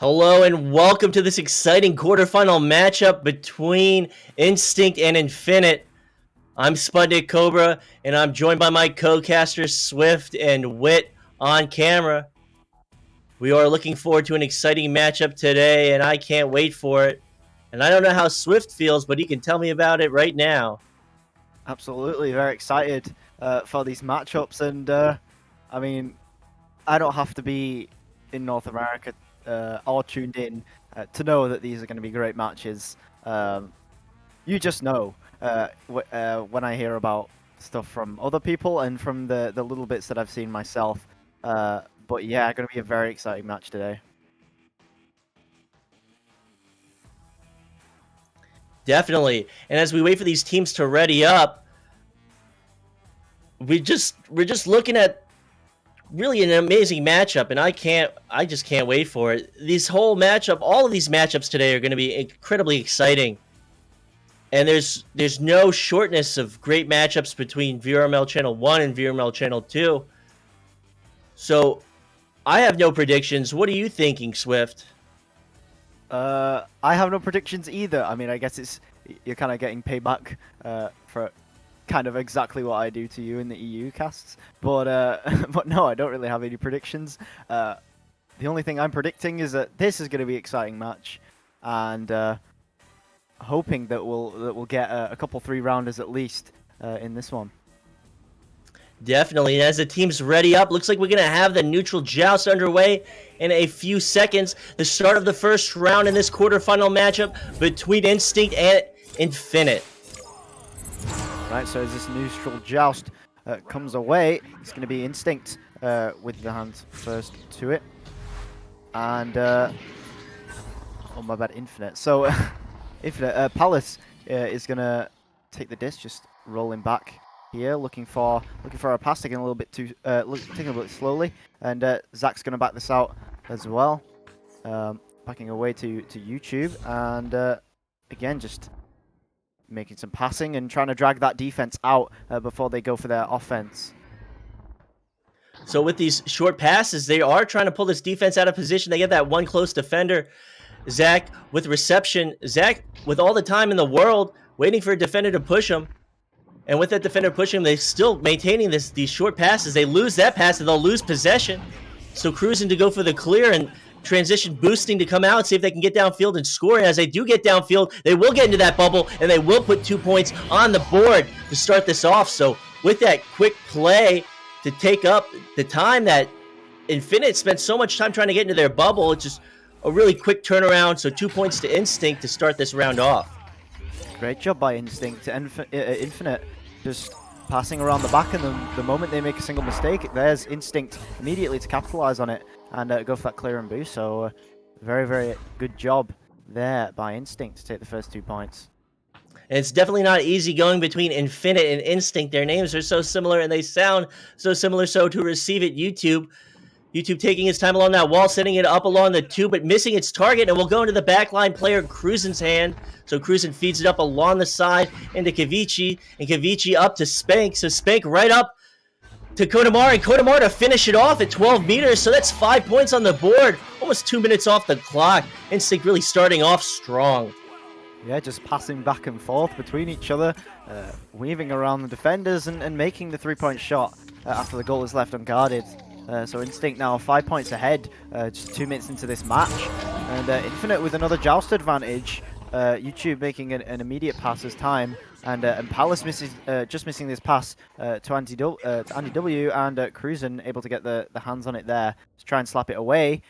Hello and welcome to this exciting quarterfinal matchup between Instinct and Infinite. I'm SputnikKobra and I'm joined by my co-casters Swift and Wit on camera. We are looking forward to an exciting matchup today and I can't wait for it. And I don't know how Swift feels, but he can tell me about it right now. Absolutely, very excited for these matchups, and I mean, I don't have to be in North America or tuned in to know that these are going to be great matches. You just know when I hear about stuff from other people and from the little bits that I've seen myself. But yeah, going to be a very exciting match today. Definitely. And as we wait for these teams to ready up, we're just looking at really an amazing matchup, and I just can't wait for it. This whole matchup, all of these matchups today are going to be incredibly exciting. And there's no shortness of great matchups between VRML Channel 1 and VRML Channel 2. So I have no predictions. What are you thinking, Swift? I have no predictions either. I mean, I guess you're kind of getting payback for kind of exactly what I do to you in the EU casts. But but no, I don't really have any predictions. The only thing I'm predicting is that this is going to be an exciting match, and hoping that we'll get a couple 3-rounders at least in this one. Definitely. And as the team's ready up, looks like we're going to have the neutral joust underway in a few seconds. The start of the first round in this quarterfinal matchup between Instinct and Infinite. Right, so as this neutral joust comes away, it's going to be Instinct with the hands first to it. And, oh my bad, Infinite. So, Infinite, Palace is going to take the disc, just rolling back here, looking for a pass, taking a little bit taking a little bit slowly. And Zach's going to back this out as well, backing away to YouTube. And, again, just making some passing and trying to drag that defense out before they go for their offense. So with these short passes, they are trying to pull this defense out of position. They get that one close defender, Zach, with reception. Zach, with all the time in the world, waiting for a defender to push him. And with that defender pushing him, they're still maintaining these short passes. They lose that pass and they'll lose possession. So cruising to go for the clear and transition boosting to come out and see if they can get downfield and score. And as they do get downfield, they will get into that bubble and they will put 2 points on the board to start this off. So with that quick play to take up the time that Infinite spent so much time trying to get into their bubble, it's just a really quick turnaround. So 2 points to Instinct to start this round off. Great job by Instinct. Infinite just passing around the back, and the moment they make a single mistake, there's Instinct immediately to capitalize on it and go for that clear and boost. So very, very good job there by Instinct to take the first 2 points. And it's definitely not easy going between Infinite and Instinct. Their names are so similar and they sound so similar. So to receive it, YouTube taking his time along that wall, setting it up along the 2, but missing its target, and we'll go into the backline player Cruisen's hand. So Cruisen feeds it up along the side into Kavici, and Kavici up to Spank. So Spank right up to Kodamar, and Kodamar to finish it off at 12 meters. So that's 5 points on the board, almost 2 minutes off the clock. Instinct really starting off strong. Yeah, just passing back and forth between each other, weaving around the defenders and making the 3-point shot after the goal is left unguarded. So Instinct now 5 points ahead, just 2 minutes into this match. And Infinite with another joust advantage. YouTube making an immediate pass as time. And Palace just missing this pass to Andy W. And Cruisen able to get the hands on it there to try and slap it away.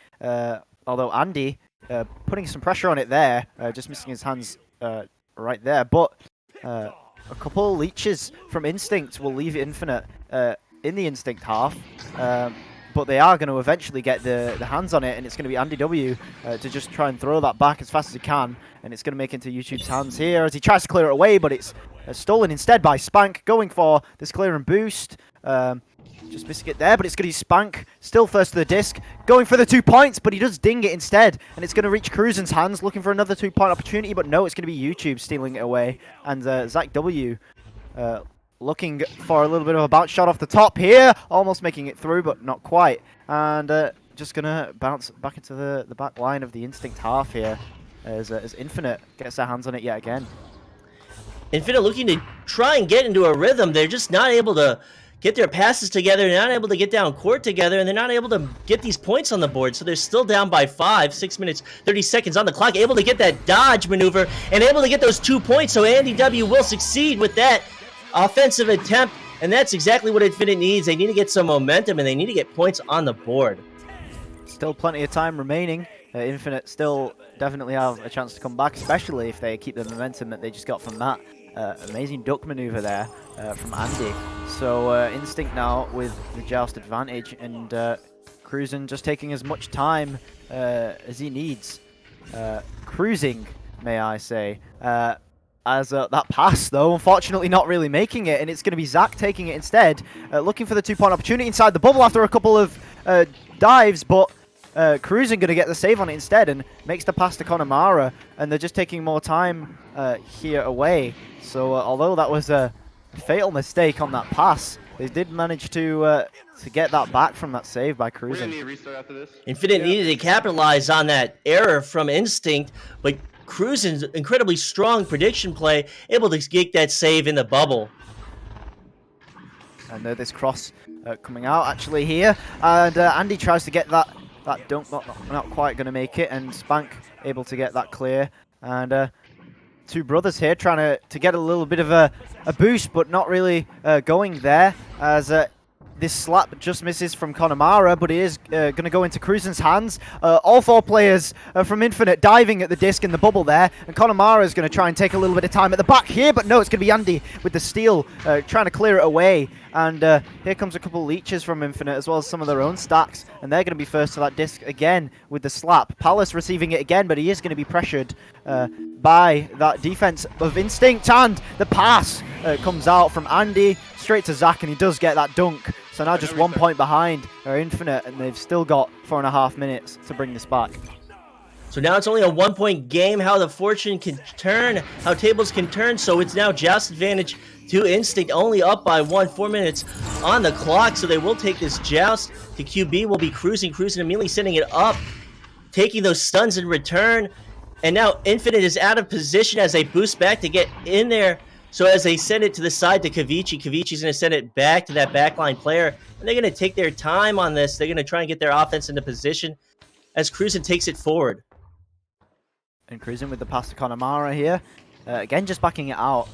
Although Andy putting some pressure on it there, just missing his hands right there. But a couple of leeches from Instinct will leave Infinite in the Instinct half. But they are going to eventually get the hands on it, and it's going to be Andy W to just try and throw that back as fast as he can, and it's going to make into YouTube's hands here as he tries to clear it away, but it's stolen instead by Spank, going for this clear and boost. Just missing it there, but it's going to be Spank, still first to the disc, going for the 2 points, but he does ding it instead, and it's going to reach Cruisen's hands, looking for another 2-point opportunity, but no, it's going to be YouTube stealing it away, and Zach W looking for a little bit of a bounce shot off the top here, almost making it through, but not quite. And just gonna bounce back into the back line of the Instinct half here as Infinite gets their hands on it yet again. Infinite looking to try and get into a rhythm. They're just not able to get their passes together. They're not able to get down court together, and they're not able to get these points on the board. So they're still down by 5, 6 minutes, 30 seconds on the clock, able to get that dodge maneuver and able to get those 2 points. So Andy W will succeed with that offensive attempt, and that's exactly what Infinite needs. They need to get some momentum, and they need to get points on the board. Still plenty of time remaining. Infinite still definitely have a chance to come back, especially if they keep the momentum that they just got from that amazing duck maneuver there from Andy. So Instinct now with the joust advantage, and Cruisin just taking as much time as he needs. Cruising, may I say. As that pass, though, unfortunately not really making it, and it's going to be Zach taking it instead, looking for the 2-point opportunity inside the bubble after a couple of dives, but Cruisin going to get the save on it instead and makes the pass to Connemara, and they're just taking more time here away. So although that was a fatal mistake on that pass, they did manage to get that back from that save by Cruisin. Infinite needed to capitalize on that error from Instinct, but Cruisin's incredibly strong prediction play, able to get that save in the bubble. And this cross coming out actually here, and Andy tries to get that dunk, not quite going to make it, and Spank able to get that clear. And two brothers here trying to get a little bit of a boost, but not really going there, as this slap just misses from Connemara, but it is going to go into Cruisin's hands. All 4 players from Infinite diving at the disc in the bubble there, and Connemara is going to try and take a little bit of time at the back here, but no, it's going to be Andy with the steal, trying to clear it away. And here comes a couple leeches from Infinite, as well as some of their own stacks, and they're going to be first to that disc again with the slap. Palace receiving it again, but he is going to be pressured by that defense of Instinct, and the pass comes out from Andy straight to Zach, and he does get that dunk. So now just 1 point behind are Infinite, and they've still got 4.5 minutes to bring this back. So now it's only a 1-point game. How the fortune can turn, how tables can turn. So it's now joust advantage to Instinct, only up by 1, 4 minutes on the clock. So they will take this joust. To QB will be Cruisin immediately sending it up, taking those stuns in return. And now Infinite is out of position as they boost back to get in there. So as they send it to the side to Kavici's going to send it back to that backline player. And they're going to take their time on this. They're going to try and get their offense into position as Cruisin takes it forward. And Cruisin with the pass to Connemara here. Again, just backing it out.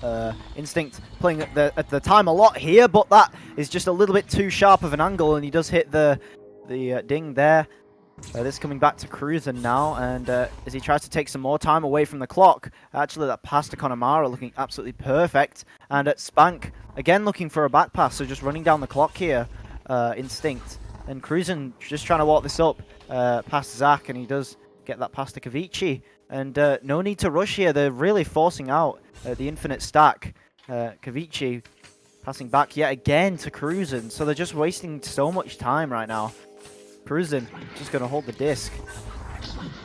Instinct playing at the time a lot here, but that is just a little bit too sharp of an angle, and he does hit the ding there. This coming back to Cruisin now, and as he tries to take some more time away from the clock. Actually, that pass to Connemara looking absolutely perfect. And at Spank, again looking for a back pass, so just running down the clock here, Instinct. And Cruisin just trying to walk this up past Zach, and he does get that pass to Kavici. And no need to rush here. They're really forcing out the Infinite stack. Kavici passing back yet again to Cruisin. So they're just wasting so much time right now. Cruisin just going to hold the disc.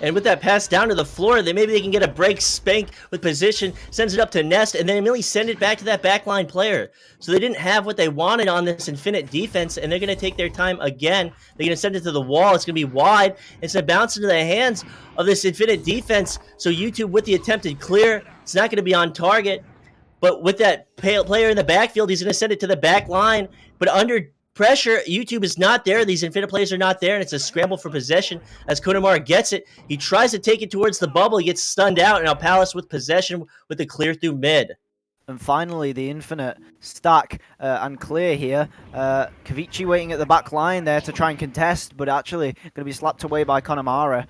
And with that pass down to the floor, maybe they can get a break. Spank with position, sends it up to Nest, and then immediately send it back to that backline player. So they didn't have what they wanted on this Infinite defense, and they're going to take their time again. They're going to send it to the wall. It's going to be wide. It's going to bounce into the hands of this Infinite defense. So YouTube with the attempted clear, it's not going to be on target. But with that player in the backfield, he's going to send it to the back line. But under pressure, YouTube is not there. These Infinite players are not there, and it's a scramble for possession as Connemara gets it. He tries to take it towards the bubble. He gets stunned out, and now Palace with possession with the clear through mid. And finally, the Infinite stack and clear here. Kavici waiting at the back line there to try and contest, but actually going to be slapped away by Connemara.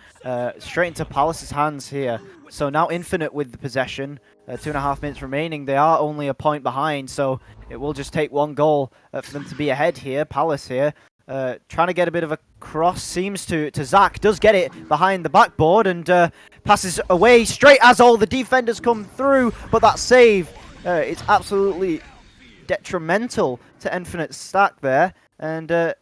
Straight into Palace's hands here. So now Infinite with the possession. 2.5 minutes remaining. They are only a point behind, so it will just take one goal for them to be ahead here. Palace here. Trying to get a bit of a cross, seems to Zach, does get it behind the backboard and passes away straight as all the defenders come through, but that save, it's absolutely detrimental to Infinite's stack there, and they're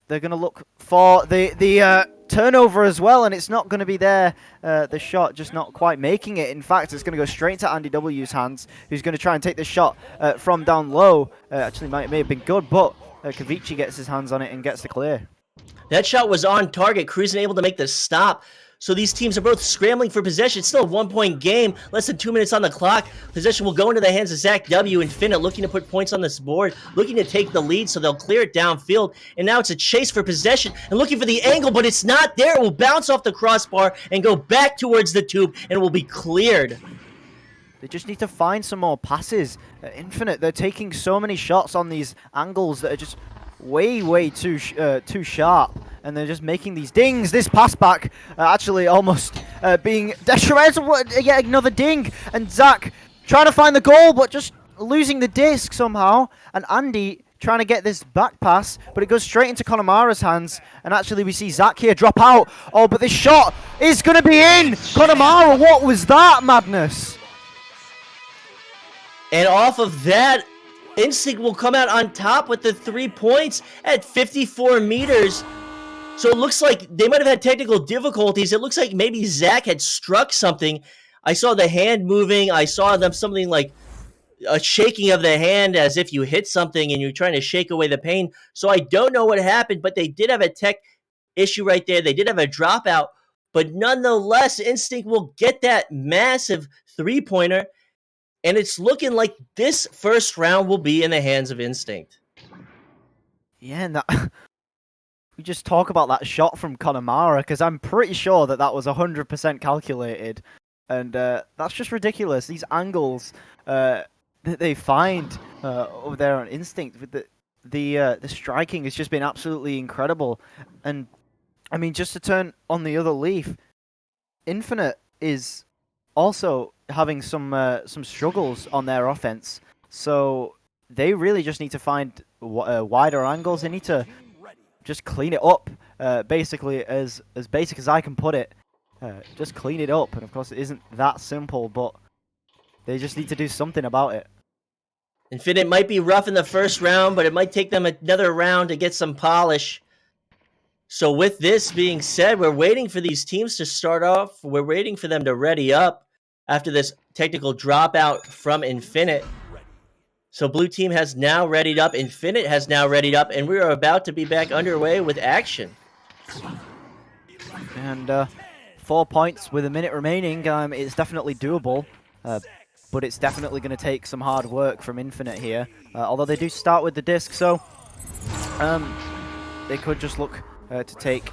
going to look for the turnover as well, and it's not going to be there. The shot just not quite making it. In fact, it's going to go straight to Andy W's hands, who's going to try and take the shot from down low. Actually, may have been good, but Kavici gets his hands on it and gets the clear. That shot was on target. Cruising able to make the stop. So these teams are both scrambling for possession. It's still a 1-point game. Less than 2 minutes on the clock. Possession will go into the hands of Zach W. Infinite, looking to put points on this board, looking to take the lead, so they'll clear it downfield. And now it's a chase for possession and looking for the angle, but it's not there. It will bounce off the crossbar and go back towards the tube, and it will be cleared. They just need to find some more passes. Infinite, they're taking so many shots on these angles that are just way too sharp, and they're just making these dings. This pass back actually almost being detrimental. Yet another ding, and Zach trying to find the goal, but just losing the disc somehow. And Andy trying to get this back pass, but it goes straight into Connemara's hands. And actually, we see Zach here drop out. Oh, but this shot is going to be in. Connemara, what was that madness? And off of that, Instinct will come out on top with the 3 points at 54 meters. So it looks like they might have had technical difficulties. It looks like maybe Zach had struck something. I saw the hand moving. I saw them something like a shaking of the hand as if you hit something and you're trying to shake away the pain. So I don't know what happened, but they did have a tech issue right there. They did have a dropout. But nonetheless, Instinct will get that massive three-pointer. And it's looking like this first round will be in the hands of Instinct. Yeah, and that, we just talk about that shot from Connemara, because I'm pretty sure that that was 100% calculated. And that's just ridiculous. These angles that they find over there on Instinct with the striking has just been absolutely incredible. And I mean, just to turn on the other leaf, Infinite is also having some struggles on their offense, so they really just need to find wider angles. They need to just clean it up, basically, as basic as I can put it. Just clean it up, and of course it isn't that simple, but they just need to do something about it. Infinite might be rough in the first round, but it might take them another round to get some polish. So with this being said, we're waiting for these teams to start off. We're waiting for them to ready up after this technical dropout from Infinite. So blue team has now readied up. Infinite has now readied up, and we are about to be back underway with action. And 4 points with a minute remaining. It's definitely doable, but it's definitely going to take some hard work from Infinite here. Although they do start with the disc, so they could just look to take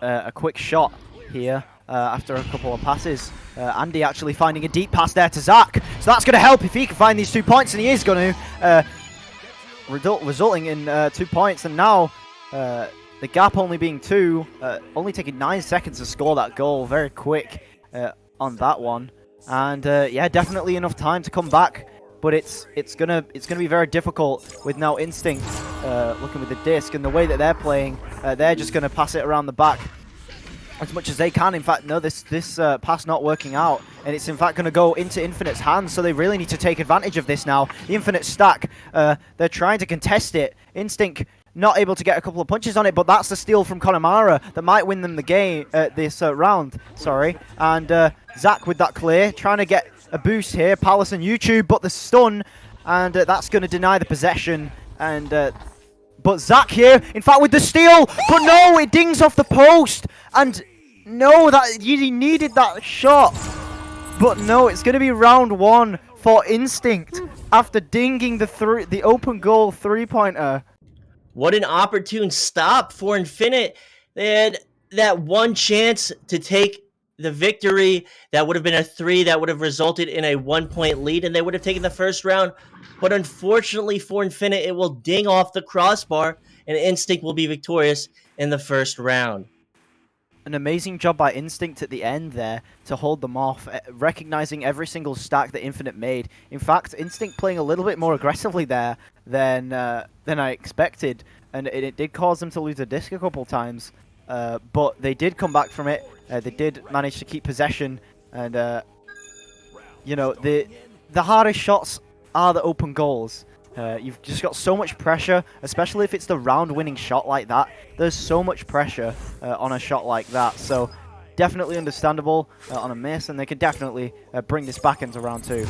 a quick shot here after a couple of passes. Andy actually finding a deep pass there to Zach, so that's going to help if he can find these 2 points, and he is going to, resulting in 2 points. And now the gap only being 2, only taking 9 seconds to score that goal. Very quick on that one, and yeah, definitely enough time to come back. But it's gonna be very difficult with now Instinct looking with the disc, and the way that they're playing, they're just gonna pass it around the back as much as they can. In fact, no, this pass not working out, and it's in fact gonna go into Infinite's hands. So they really need to take advantage of this now. The Infinite stack, they're trying to contest it. Instinct not able to get a couple of punches on it, but that's the steal from Connemara that might win them the game this round. Sorry, and Zach with that clear, trying to get a boost here. Palace and YouTube, but the stun, and that's going to deny the possession. And but Zach here, in fact, with the steal, but no, it dings off the post. And no, that he needed that shot. But no, it's going to be round 1 for Instinct after dinging the open goal three-pointer. What an opportune stop for Infinite. They had that one chance to take the victory. That would have been a 3 that would have resulted in a 1-point lead, and they would have taken the first round. But unfortunately for Infinite, it will ding off the crossbar, and Instinct will be victorious in the first round. An amazing job by Instinct at the end there to hold them off, recognizing every single stack that Infinite made. In fact, Instinct playing a little bit more aggressively there than I expected, and it did cause them to lose the disc a couple times. But they did come back from it. They did manage to keep possession, and you know, the hardest shots are the open goals. You've just got so much pressure, especially if it's the round-winning shot like that. There's so much pressure on a shot like that, so definitely understandable on a miss, and they could definitely bring this back into round 2.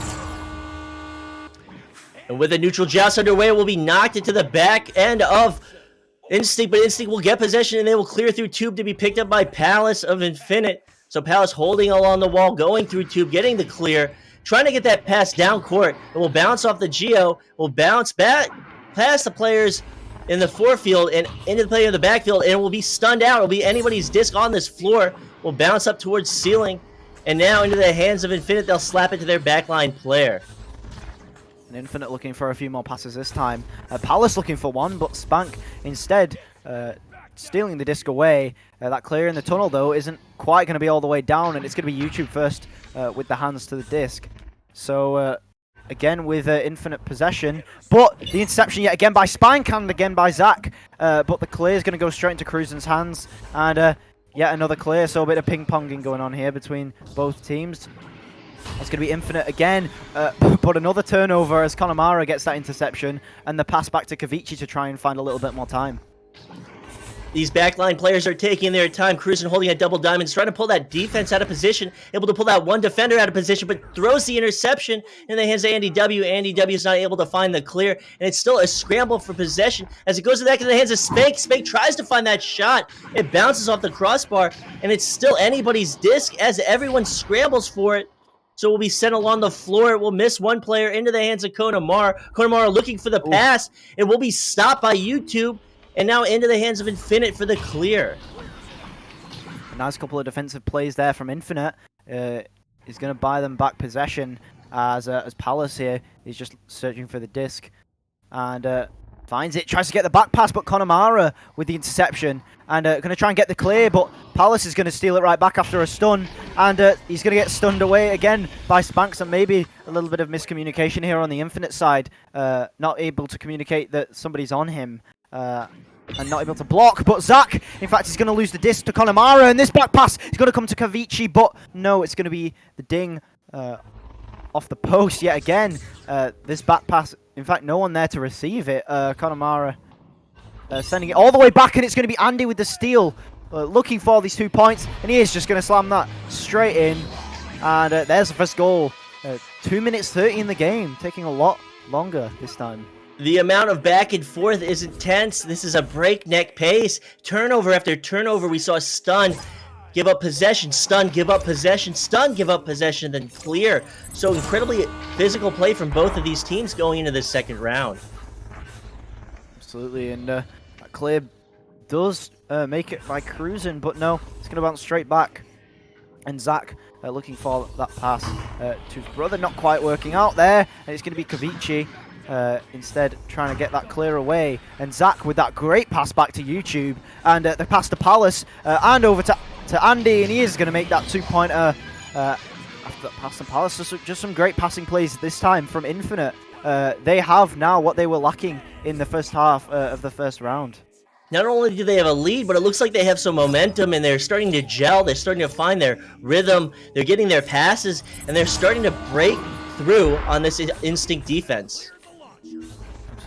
And with the neutral joust underway, it will be knocked into the back end of Instinct, but Instinct will get possession and they will clear through Tube to be picked up by Palace of Infinite. So Palace holding along the wall, going through Tube, getting the clear, trying to get that pass down court. It will bounce off the Geo, will bounce back past the players in the forefield and into the player in the backfield, and it will be stunned out. It will be anybody's disc on this floor. Will bounce up towards ceiling, and now into the hands of Infinite. They'll slap it to their backline player. And Infinite looking for a few more passes this time. Palace looking for one, but Spank instead stealing the disc away. That clear in the tunnel, though, isn't quite going to be all the way down, and it's going to be YouTube first with the hands to the disc. So, again with Infinite possession, but the interception yet again by Spank and again by Zach. But the clear is going to go straight into Cruisen's hands, and yet another clear, so a bit of ping-ponging going on here between both teams. It's going to be Infinite again, but another turnover as Connemara gets that interception, and the pass back to Kavici to try and find a little bit more time. These backline players are taking their time. Cruising holding a double diamond, trying to pull that defense out of position, able to pull that one defender out of position, but throws the interception in the hands of Andy W. Andy W is not able to find the clear, and it's still a scramble for possession as it goes back in the hands of Spank. Spank tries to find that shot. It bounces off the crossbar, and it's still anybody's disc as everyone scrambles for it. So it will be sent along the floor. It will miss one player into the hands of Connemara. Connemara looking for the pass. It will be stopped by YouTube. And now into the hands of Infinite for the clear. A nice couple of defensive plays there from Infinite. Is going to buy them back possession as Palace here is just searching for the disc. And finds it, tries to get the back pass, but Connemara with the interception. And going to try and get the clear, but Palace is going to steal it right back after a stun. And he's going to get stunned away again by Spanks, and maybe a little bit of miscommunication here on the Infinite side. Not able to communicate that somebody's on him. And not able to block, but Zach, in fact, he's going to lose the disc to Connemara, and this back pass is going to come to Kavici, but no, it's going to be the ding off the post yet again. This back pass, in fact, no one there to receive it. Connemara sending it all the way back, and it's going to be Andy with the steal, looking for these 2 points, and he is just going to slam that straight in, and there's the first goal. 2 minutes 30 in the game, taking a lot longer this time. The amount of back and forth is intense. This is a breakneck pace. Turnover after turnover. We saw stun, give up possession, stun, give up possession, stun, give up possession, then clear. So incredibly physical play from both of these teams going into the second round. Absolutely, and that clear does make it by Cruising, but no, it's going to bounce straight back. And Zach looking for that pass to his brother, not quite working out there, and it's going to be Kavici. Instead trying to get that clear away, and Zach with that great pass back to YouTube, and the pass to Palace, and over to Andy, and he is going to make that 2-pointer after that pass to Palace. Just some great passing plays this time from Infinite. They have now what they were lacking in the first half of the first round. Not only do they have a lead, but it looks like they have some momentum, and they're starting to gel. They're starting to find their rhythm. They're getting their passes, and they're starting to break through on this Instinct defense.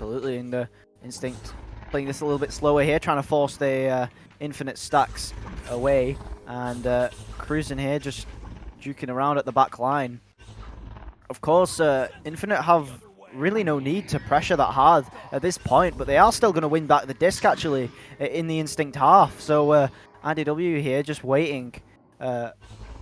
Absolutely, and Instinct playing this a little bit slower here, trying to force the Infinite stacks away, and Cruising here just juking around at the back line. Of course, Infinite have really no need to pressure that hard at this point, but they are still going to win back the disc actually in the Instinct half. So Andy W here just waiting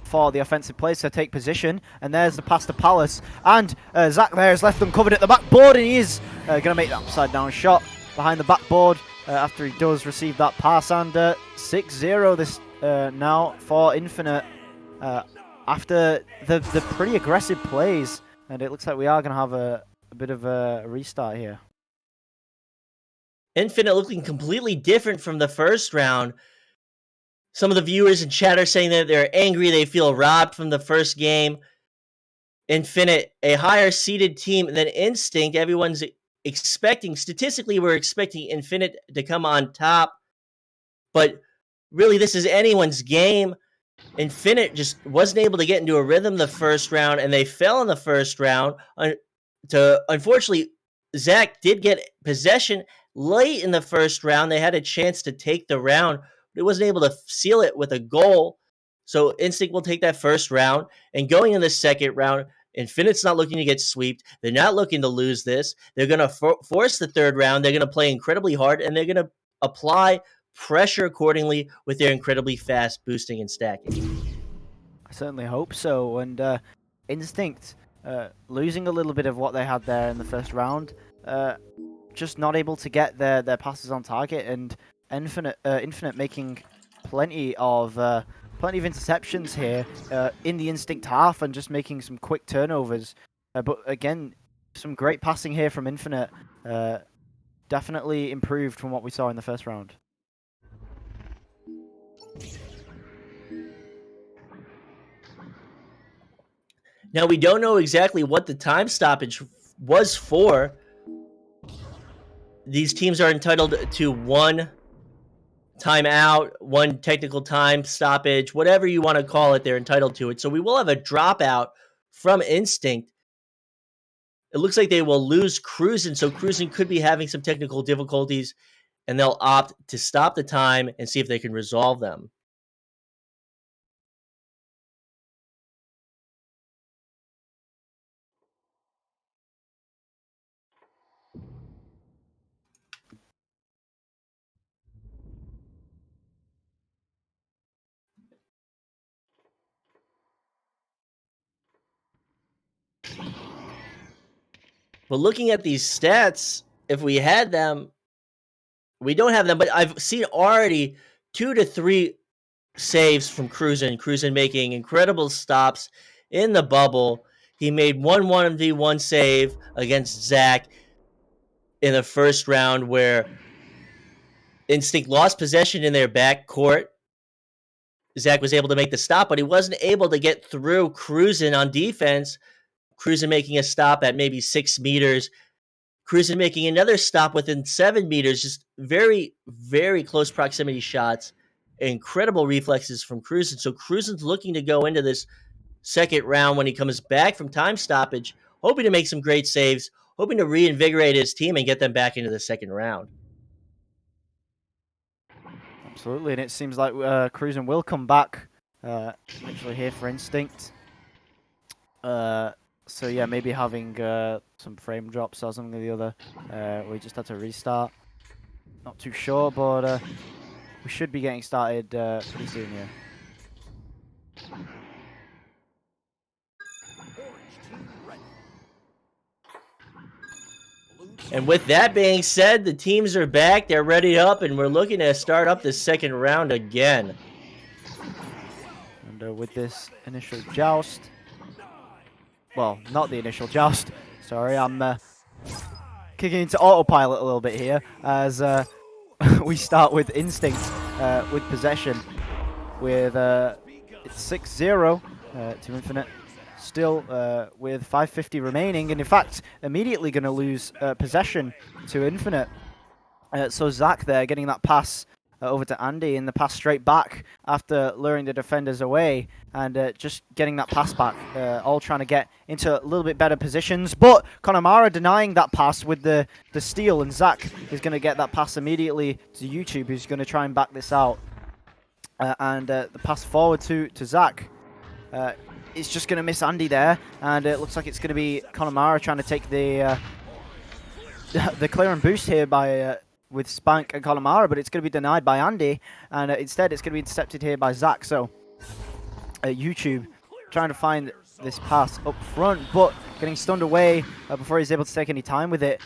for the offensive players to take position, and there's the pass to Palace, and Zach there has left them covered at the backboard, and he is going to make that upside down shot behind the backboard after he does receive that pass, and 6-0 this now for Infinite after the pretty aggressive plays, and it looks like we are going to have a bit of a restart here. Infinite looking completely different from the first round. Some of the viewers in chat are saying that they're angry, they feel robbed from the first game. Infinite, a higher seeded team than Instinct. Everyone's expecting, statistically, we're expecting Infinite to come on top. But really, this is anyone's game. Infinite just wasn't able to get into a rhythm the first round, and they fell in the first round. Unfortunately, Zach did get possession late in the first round. They had a chance to take the round, but he wasn't able to seal it with a goal. So Instinct will take that first round. And going in the second round, Infinite's not looking to get sweeped. They're not looking to lose this. They're going to force the third round. They're going to play incredibly hard, and they're going to apply pressure accordingly with their incredibly fast boosting and stacking. I certainly hope so. And Instinct losing a little bit of what they had there in the first round, just not able to get their passes on target, and Infinite making plenty of interceptions here in the Instinct half, and just making some quick turnovers. But again, some great passing here from Infinite. Definitely improved from what we saw in the first round. Now, we don't know exactly what the time stoppage was for. These teams are entitled to one timeout, one technical time stoppage, whatever you want to call it, they're entitled to it. So we will have a dropout from Instinct. It looks like they will lose Cruisin', so Cruisin' could be having some technical difficulties, and they'll opt to stop the time and see if they can resolve them. But looking at these stats, if we had them, we don't have them, but I've seen already 2 to 3 saves from Cruisin'. Cruisin' making incredible stops in the bubble. He made one 1v1 save against Zach in the first round where Instinct lost possession in their back court. Zach was able to make the stop, but he wasn't able to get through Cruisin' on defense. Cruisin' making a stop at maybe 6 meters. Cruisin' making another stop within 7 meters. Just very, very close proximity shots. Incredible reflexes from Cruisin'. So Cruisin's looking to go into this second round when he comes back from time stoppage, hoping to make some great saves, hoping to reinvigorate his team and get them back into the second round. Absolutely, and it seems like Cruisin' will come back actually here for Instinct. So yeah, maybe having some frame drops or something or the other. We just had to restart. Not too sure, but we should be getting started pretty soon here. And with that being said, the teams are back. They're ready up, and we're looking to start up the second round again. And with this initial joust, well, not the initial joust. Sorry, I'm kicking into autopilot a little bit here as we start with Instinct with possession. With it's 6-0 to Infinite. Still with 5:50 remaining, and in fact, immediately going to lose possession to Infinite. So Zach there getting that pass over to Andy, and the pass straight back after luring the defenders away, and just getting that pass back, all trying to get into a little bit better positions. But Connemara denying that pass with the steal, and Zach is going to get that pass immediately to YouTube, who's going to try and back this out. And the pass forward to Zach. It's just going to miss Andy there, and it looks like it's going to be Connemara trying to take the clear and boost here by with Spank and Connemara, but it's going to be denied by Andy, and instead it's going to be intercepted here by Zach. So YouTube trying to find this pass up front, but getting stunned away before he's able to take any time with it.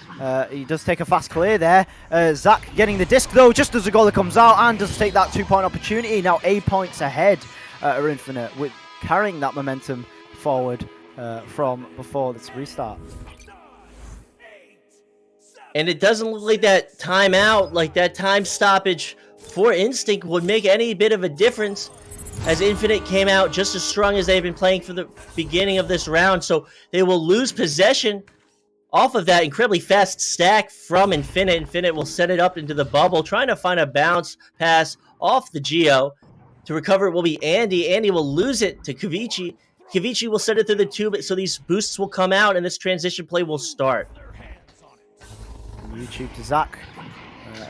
He does take a fast clear there. Zach getting the disc though, just as the goalie comes out, and does take that 2-point opportunity. Now 8 points ahead are Infinite, with carrying that momentum forward from before this restart. And it doesn't look like that timeout, like that time stoppage for Instinct would make any bit of a difference, as Infinite came out just as strong as they've been playing for the beginning of this round. So they will lose possession off of that incredibly fast stack from Infinite. Infinite will set it up into the bubble, trying to find a bounce pass off the Geo. To recover it will be Andy. Andy will lose it to Kavici. Kavici will send it through the tube, so these boosts will come out, and this transition play will start. YouTube to Zach.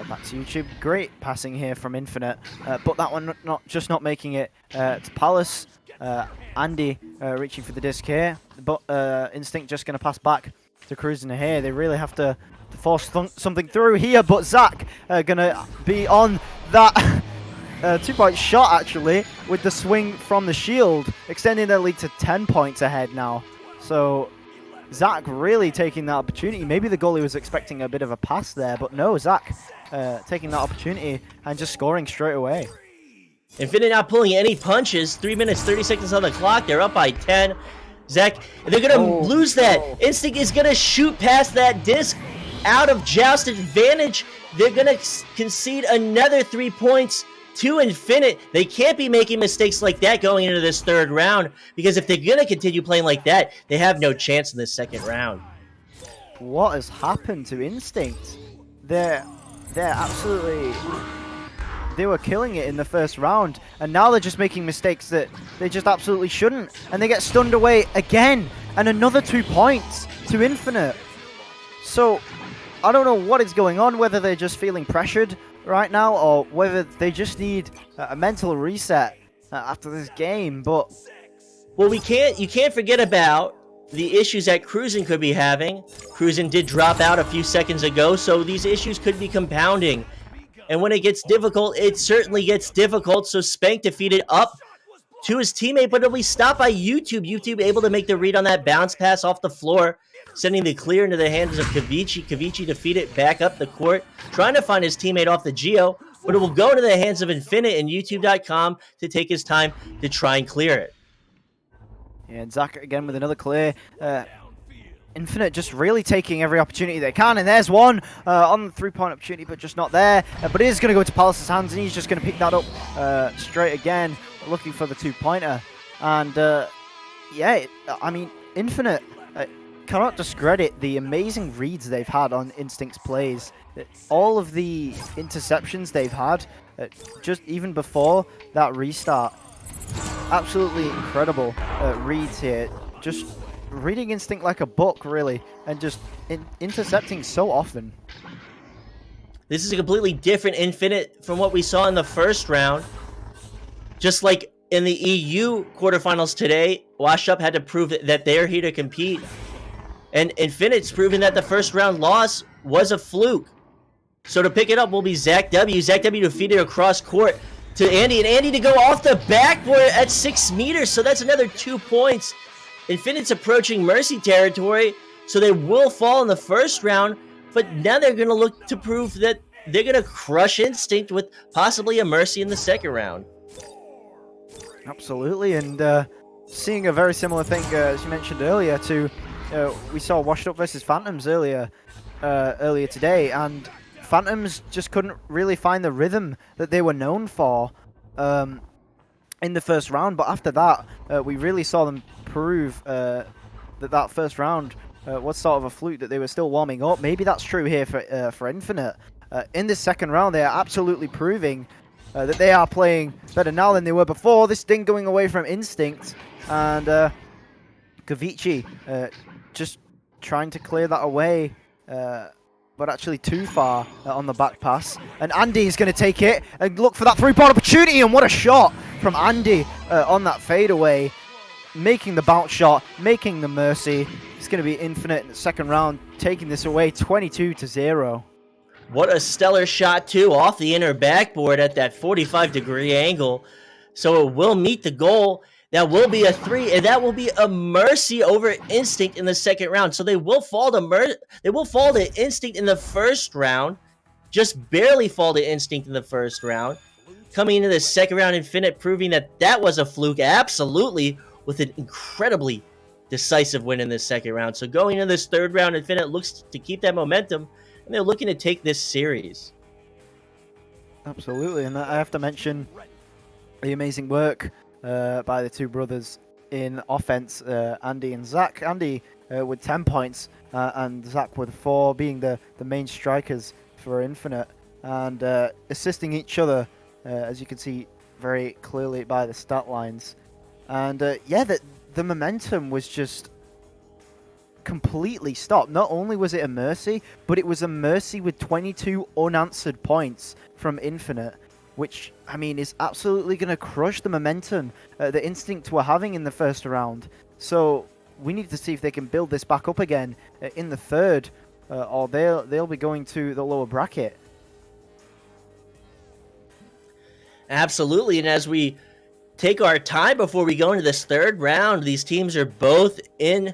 Back to YouTube. Great passing here from Infinite, but that one not making it to Palace. Andy reaching for the disc here, but Instinct just going to pass back to Cruisin' here. They really have to to force something through here, but Zach gonna be on that 2-point shot actually with the swing from the shield, extending their lead to 10 points ahead now. So Zach really taking that opportunity. Maybe the goalie was expecting a bit of a pass there, but no, Zach taking that opportunity and just scoring straight away. Infinite not pulling any punches. 3 minutes, 30 seconds on the clock. They're up by 10. Zach, they're going to lose that. Instinct is going to shoot past that disc out of Joust advantage. They're going to concede another 3 points to Infinite. They can't be making mistakes like that going into this third round, because if they're going to continue playing like that, they have no chance in this second round. What has happened to Instinct? They're absolutely... They were killing it in the first round, and now they're just making mistakes that they just absolutely shouldn't, and they get stunned away again, and another 2 points to Infinite. So, I don't know what is going on, whether they're just feeling pressured right now, or whether they just need a mental reset after this game, but... Well, you can't forget about the issues that Cruisin could be having. Cruisin did drop out a few seconds ago, so these issues could be compounding. And when it gets difficult, it certainly gets difficult. So Spank defeated up to his teammate, but it'll be stopped by YouTube. YouTube able to make the read on that bounce pass off the floor, sending the clear into the hands of Kavichi. Kavichi defeated back up the court, trying to find his teammate off the Geo, but it will go into the hands of Infinite and YouTube.com to take his time to try and clear it. And Zach again with another clear. Infinite just really taking every opportunity they can, and there's one on the 3-point opportunity, but just not there. But it is going to go into Palace's hands, and he's just going to pick that up straight again, looking for the 2-pointer. And yeah, I mean, Infinite cannot discredit the amazing reads they've had on Instinct's plays. All of the interceptions they've had, just even before that restart, absolutely incredible reads here. Just reading Instinct like a book, really, and just intercepting so often. This is a completely different Infinite from what we saw in the first round. Just like in the EU quarterfinals today, Washed Up had to prove that they're here to compete. And Infinite's proven that the first round loss was a fluke. So to pick it up will be Zach W. Zach W defeated across court to Andy, and Andy to go off the backboard at 6 meters, so that's another 2 points. Infinite's approaching Mercy territory, so they will fall in the first round, but now they're going to look to prove that they're going to crush Instinct with possibly a Mercy in the second round. Absolutely, and seeing a very similar thing, as you mentioned earlier, to we saw Washed Up versus Phantoms earlier today, and Phantoms just couldn't really find the rhythm that they were known for in the first round, but after that, we really saw them prove that first round was sort of a fluke, that they were still warming up. Maybe that's true here for Infinite. In this second round, they are absolutely proving that they are playing better now than they were before. This thing going away from Instinct, and Kavichi just trying to clear that away, but actually too far on the back pass. And Andy is going to take it and look for that 3-point opportunity, and what a shot from Andy on that fadeaway, making the bounce shot, making the Mercy. It's going to be Infinite in the second round, taking this away 22-0. What a stellar shot, too, off the inner backboard at that 45-degree angle. So it will meet the goal. That will be a 3, and that will be a Mercy over Instinct in the second round. So they will fall to Instinct in the first round, just barely fall to Instinct in the first round. Coming into the second round, Infinite proving that was a fluke, absolutely, with an incredibly decisive win in this second round. So going into this third round, Infinite looks to keep that momentum, and they're looking to take this series. Absolutely, and I have to mention the amazing work by the two brothers in offense, Andy and Zach. Andy with 10 points and Zach with 4, being the main strikers for Infinite, and assisting each other, as you can see very clearly by the stat lines. And yeah, the momentum was just completely stopped. Not only was it a Mercy, but it was a Mercy with 22 unanswered points from Infinite, which, I mean, is absolutely going to crush the momentum that Instinct were having in the first round. So we need to see if they can build this back up again in the third. or they'll be going to the lower bracket. Absolutely, and as we take our time before we go into this third round, these teams are both in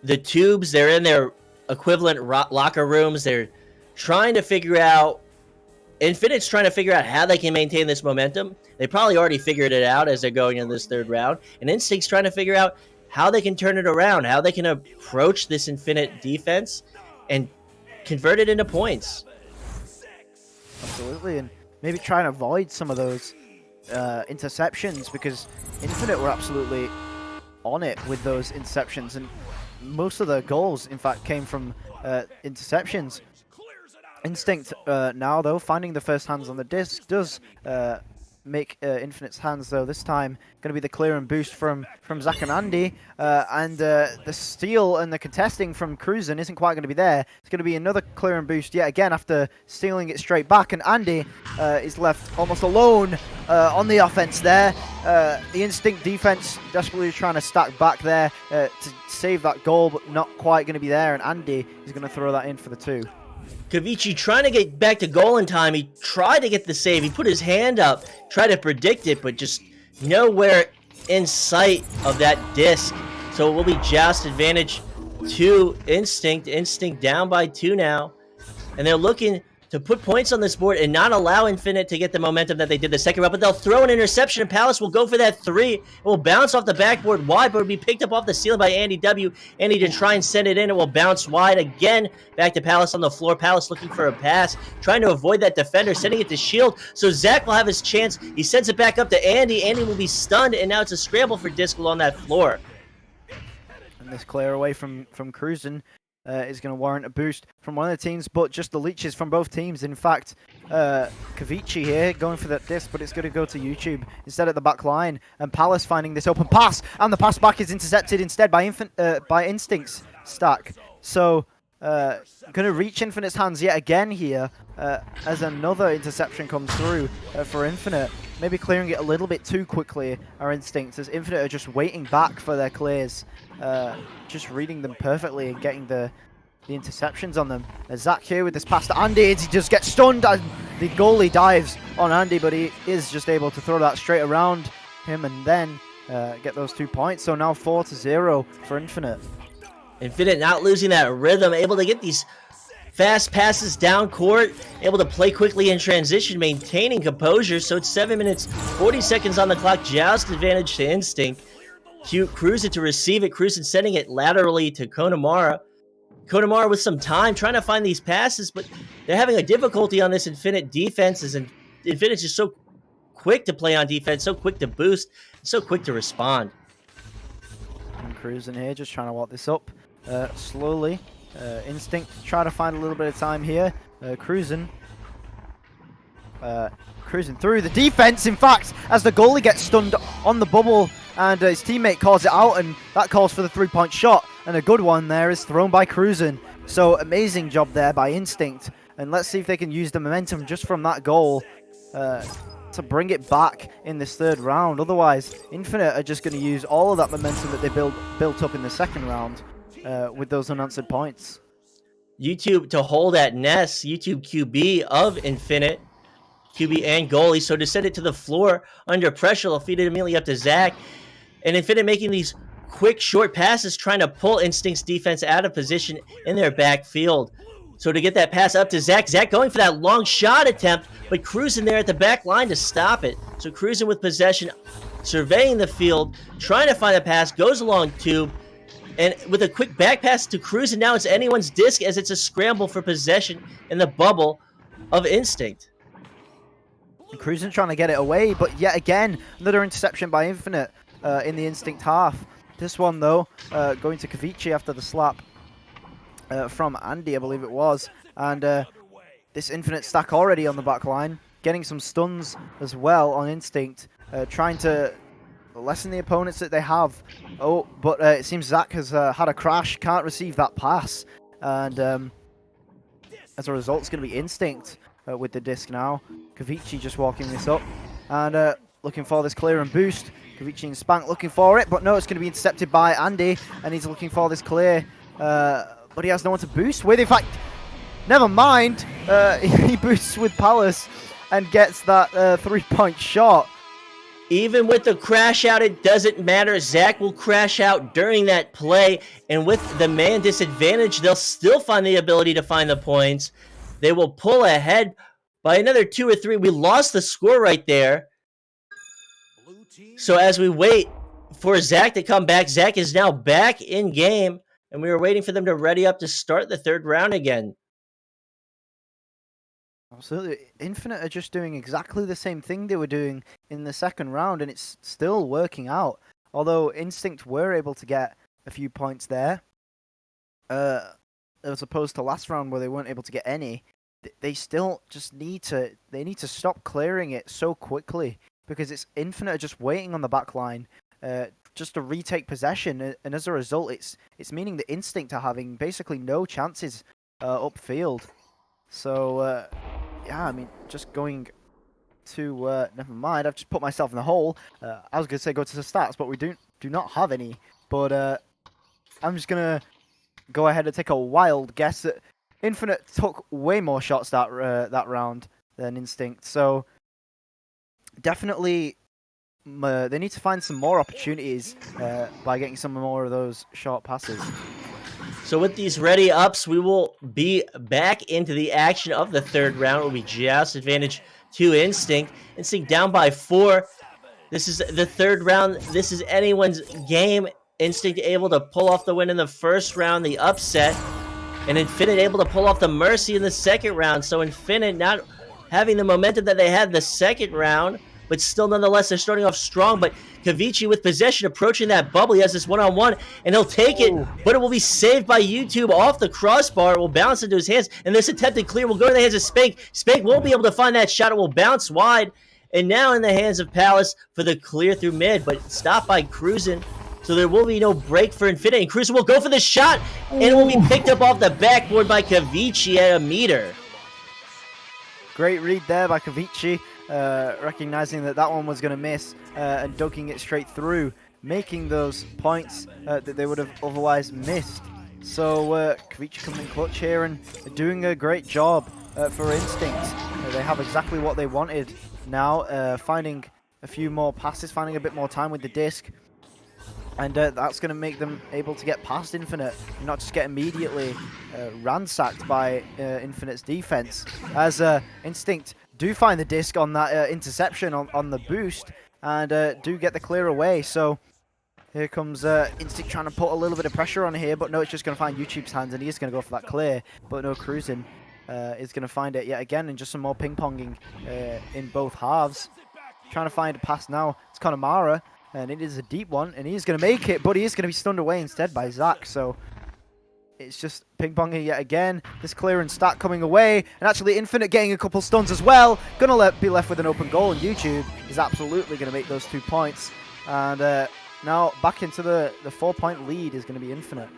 the tubes. They're in their equivalent locker rooms. They're trying to figure out, Infinite's trying to figure out how they can maintain this momentum. They probably already figured it out as they're going into this third round. And Instinct's trying to figure out how they can turn it around, how they can approach this Infinite defense and convert it into points. Absolutely, and maybe try and avoid some of those interceptions, because Infinite were absolutely on it with those interceptions, and most of the goals, in fact, came from interceptions. Instinct now, though, finding the first hands on the disc does make Infinite's hands, though, this time going to be the clear and boost from Zach and Andy, and the steal and the contesting from Cruzen isn't quite going to be there. It's going to be another clear and boost yet again after stealing it straight back, and Andy is left almost alone on the offense there. The Instinct defense desperately trying to stack back there to save that goal, but not quite going to be there, and Andy is going to throw that in for the 2. Kavici trying to get back to goal in time. He tried to get the save. He put his hand up, tried to predict it, but just nowhere in sight of that disc. So it will be joust advantage to Instinct. Instinct down by 2 now. And they're looking to put points on this board and not allow Infinite to get the momentum that they did the second round. But they'll throw an interception, and Palace will go for that 3. It will bounce off the backboard wide, but it'll be picked up off the ceiling by Andy W. Andy to try and send it in. It will bounce wide again. Back to Palace on the floor. Palace looking for a pass, trying to avoid that defender, sending it to Shield. So Zach will have his chance. He sends it back up to Andy. Andy will be stunned, and now it's a scramble for Discal on that floor. And this clear away from Cruzen is going to warrant a boost from one of the teams, but just the leeches from both teams. In fact, Kavici here going for that disc, but it's going to go to YouTube instead at the back line. And Palace finding this open pass, and the pass back is intercepted instead by Instinct's stack. So going to reach Infinite's hands yet again here as another interception comes through for Infinite. Maybe clearing it a little bit too quickly, our Instincts, as Infinite are just waiting back for their clears. Just reading them perfectly and getting the interceptions on them. Zach here with this pass to Andy. He just gets stunned, and the goalie dives on Andy, but he is just able to throw that straight around him and then get those 2 points. So now 4-0 for Infinite. Infinite not losing that rhythm, able to get these fast passes down court, able to play quickly in transition, maintaining composure. So it's 7 minutes, 40 seconds on the clock. Joust advantage to Instinct. Cruzen to receive it. Cruzen sending it laterally to Connemara. Connemara with some time trying to find these passes, but they're having a difficulty on this Infinite defense. And Infinite's just so quick to play on defense, so quick to boost, so quick to respond. And Cruzen here just trying to walk this up slowly. Instinct try to find a little bit of time here. Cruzen through the defense, in fact, as the goalie gets stunned on the bubble, and his teammate calls it out, and that calls for the 3-point shot, and a good one there is thrown by Cruzen. So amazing job there by Instinct, and let's see if they can use the momentum just from that goal to bring it back in this third round. Otherwise, Infinite are just going to use all of that momentum that they built up in the second round with those unanswered points. YouTube to hold at Ness, YouTube QB of Infinite, QB and goalie. So to send it to the floor under pressure, they'll feed it immediately up to Zach. And Infinite making these quick, short passes, trying to pull Instinct's defense out of position in their backfield. So to get that pass up to Zach, Zach going for that long shot attempt, but Cruzen there at the back line to stop it. So Cruzen with possession, surveying the field, trying to find a pass, goes along tube, and with a quick back pass to Cruzen, now it's anyone's disc as it's a scramble for possession in the bubble of Instinct. Cruzen trying to get it away, but yet again, another interception by Infinite in the Instinct half. This one, though, going to Kavici after the slap from Andy, I believe it was. And this Infinite stack already on the back line, getting some stuns as well on Instinct, trying to lessen the opponents that they have. Oh, but it seems Zach has had a crash, can't receive that pass. And as a result, it's going to be Instinct with the disc now. Kavici just walking this up and looking for this clear and boost. Kavici and Spank looking for it, but no, it's going to be intercepted by Andy, and he's looking for this clear but he has no one to boost with. In fact, never mind. He boosts with Palace and gets that 3-point shot. Even with the crash out, it doesn't matter. Zach will crash out during that play, and with the man disadvantage, they'll still find the ability to find the points. They will pull ahead by another 2 or 3. We lost the score right there. So as we wait for Zach to come back, Zach is now back in game, and we were waiting for them to ready up to start the third round again. Absolutely. Infinite are just doing exactly the same thing they were doing in the second round, and it's still working out. Although Instinct were able to get a few points there, as opposed to last round where they weren't able to get any, they still just need to stop clearing it so quickly, because it's Infinite are just waiting on the back line just to retake possession, and as a result, it's meaning that Instinct are having basically no chances upfield. So, yeah, I mean, just going to, never mind, I've just put myself in the hole. I was going to say go to the stats, but we do not have any. But I'm just going to go ahead and take a wild guess that Infinite took way more shots that round than Instinct. So, definitely, they need to find some more opportunities by getting some more of those short passes. So with these ready ups, we will be back into the action of the third round. It will be just advantage to Instinct. Instinct down by 4. This is the third round. This is anyone's game. Instinct able to pull off the win in the first round, the upset. And Infinite able to pull off the mercy in the second round. So Infinite not having the momentum that they had the second round, but still nonetheless they're starting off strong. But Kavici with possession approaching that bubble. He has this one-on-one, and he'll take it, but it will be saved by YouTube off the crossbar. It will bounce into his hands, and this attempted clear will go to the hands of Spank. Spank won't be able to find that shot. It will bounce wide, and now in the hands of Palace for the clear through mid, but stopped by Cruisin'. So there will be no break for Infinite, and Cruisin' will go for the shot, and it will be picked up off the backboard by Kavici at a meter. Great read there by Kavici. Recognizing that one was going to miss and dunking it straight through, making those points that they would have otherwise missed. So Kavici coming in clutch here and doing a great job for Instinct. They have exactly what they wanted now, finding a few more passes, finding a bit more time with the disc. And that's going to make them able to get past Infinite and not just get immediately ransacked by Infinite's defense. As Instinct do find the disc on that interception on the boost and do get the clear away. So here comes Instinct trying to put a little bit of pressure on here, but no, it's just going to find YouTube's hands and he's going to go for that clear. But no, Cruisin' is going to find it yet again, and just some more ping-ponging in both halves. Trying to find a pass now. It's Connemara. And it is a deep one, and he's going to make it, but he is going to be stunned away instead by Zach. So it's just ping-ponging yet again. This clearance stat coming away, and actually Infinite getting a couple stuns as well. Going to be left with an open goal, and YouTube is absolutely going to make those 2 points. And now back into the 4-point lead is going to be Infinite.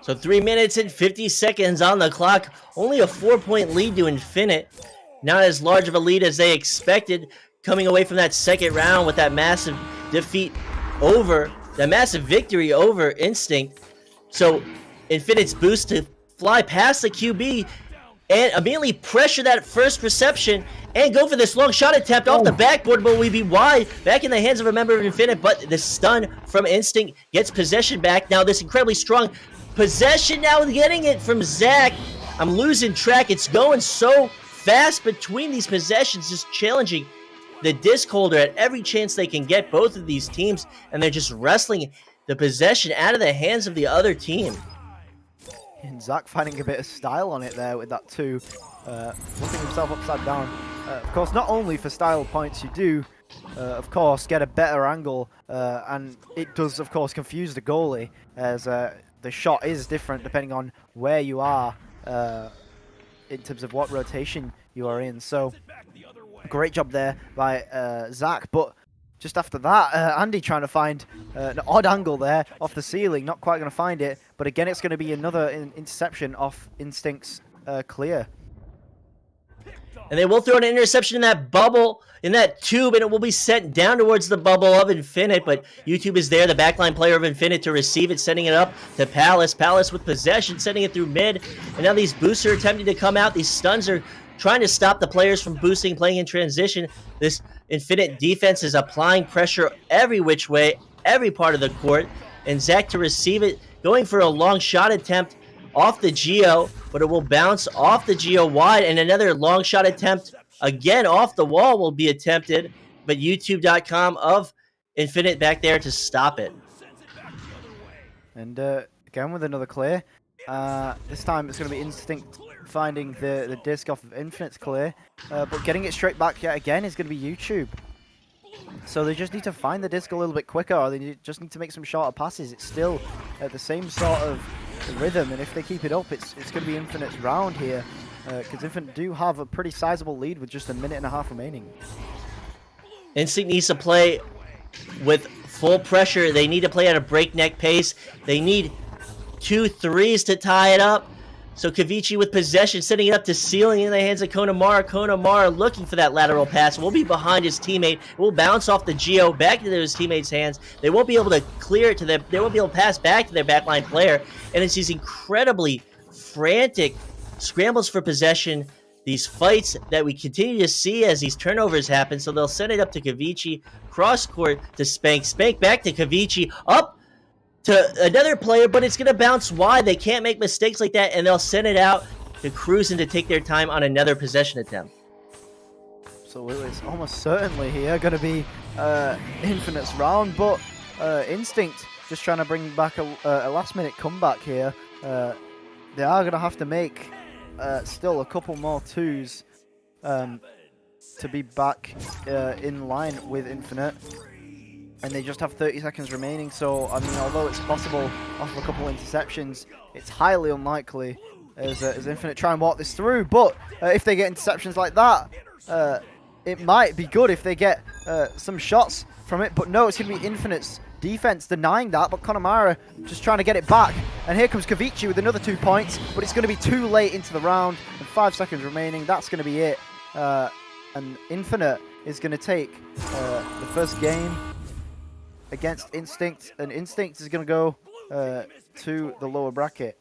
So 3 minutes and 50 seconds on the clock. Only a 4-point lead to Infinite. Not as large of a lead as they expected, coming away from that second round with that massive defeat over, that massive victory over Instinct. So Infinite's boost to fly past the QB and immediately pressure that first reception and go for this long shot attempt off the backboard, but we be wide back in the hands of a member of Infinite. But the stun from Instinct gets possession back. Now this incredibly strong possession, now getting it from Zach. I'm losing track. It's going so fast between these possessions, just challenging the disc holder at every chance they can get, both of these teams, and they're just wrestling the possession out of the hands of the other team. And Zach finding a bit of style on it there with that 2, flipping himself upside down. Of course, not only for style points, you do, of course, get a better angle, and it does, of course, confuse the goalie, as the shot is different depending on where you are in terms of what rotation you are in. So great job there by Zach, but just after that, Andy trying to find an odd angle there off the ceiling, not quite going to find it, but again it's going to be another interception off Instinct's clear. And they will throw an interception in that bubble, in that tube, and it will be sent down towards the bubble of Infinite. But YouTube is there, the backline player of Infinite, to receive it, sending it up to Palace. Palace with possession, sending it through mid. And now these boosts are attempting to come out. These stuns are trying to stop the players from boosting, playing in transition. This Infinite defense is applying pressure every which way, every part of the court. And Zach to receive it, going for a long shot attempt off the Geo, but it will bounce off the Geo wide, and another long shot attempt again off the wall will be attempted, but YouTube.com of Infinite back there to stop it. And again with another clear. This time it's going to be Instinct finding the disc off of Infinite's clear, but getting it straight back yet again is going to be YouTube. So they just need to find the disc a little bit quicker, or they just need to make some shorter passes. It's still at the same sort of rhythm, and if they keep it up, it's going to be Infinite's round here, because Infinite do have a pretty sizable lead with just a minute and a half remaining. Instinct needs to play with full pressure. They need to play at a breakneck pace. They need 2 threes to tie it up. So Kavichi with possession, sending it up to ceiling in the hands of Konamara. Konamara looking for that lateral pass. Will be behind his teammate. It will bounce off the Geo back into his teammate's hands. They won't be able to clear it to them. They won't be able to pass back to their backline player. And it's these incredibly frantic scrambles for possession, these fights that we continue to see as these turnovers happen. So they'll send it up to Kavichi, cross court to Spank. Spank back to Kavichi, up to another player, but it's going to bounce wide. They can't make mistakes like that, and they'll send it out to Cruzen to take their time on another possession attempt. So it's almost certainly here going to be Infinite's round, but Instinct just trying to bring back a last-minute comeback here. They are going to have to make still a couple more twos to be back in line with Infinite. And they just have 30 seconds remaining, so, I mean, although it's possible off a couple interceptions, it's highly unlikely as Infinite try and walk this through. But if they get interceptions like that, it might be good if they get some shots from it. But no, it's going to be Infinite's defense denying that, but Konamara just trying to get it back. And here comes Kavichi with another 2 points, but it's going to be too late into the round, and 5 seconds remaining. That's going to be it. And Infinite is going to take the first game against Instinct, and Instinct is going to go to the lower bracket.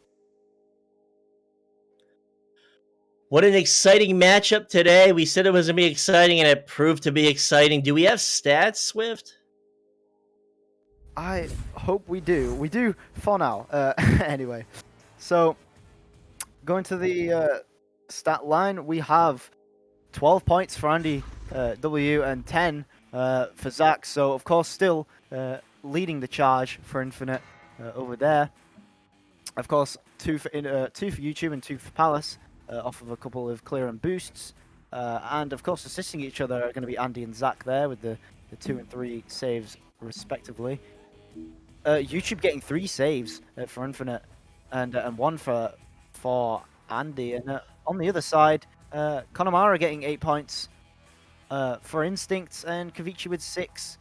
What an exciting matchup today. We said it was going to be exciting, and it proved to be exciting. Do we have stats, Swift? I hope we do. We do for now. Anyway, so going to the stat line, we have 12 points for Andy W and 10 for Zach. So, of course, still leading the charge for Infinite over there. Of course, 2 for YouTube and 2 for Palace, off of a couple of clear and boosts. And, of course, assisting each other are going to be Andy and Zach there with the 2 and 3 saves, respectively. YouTube getting 3 saves for Infinite and 1 for Andy. And on the other side, Konamara getting 8 points for Instinct, and Kavichi with 6,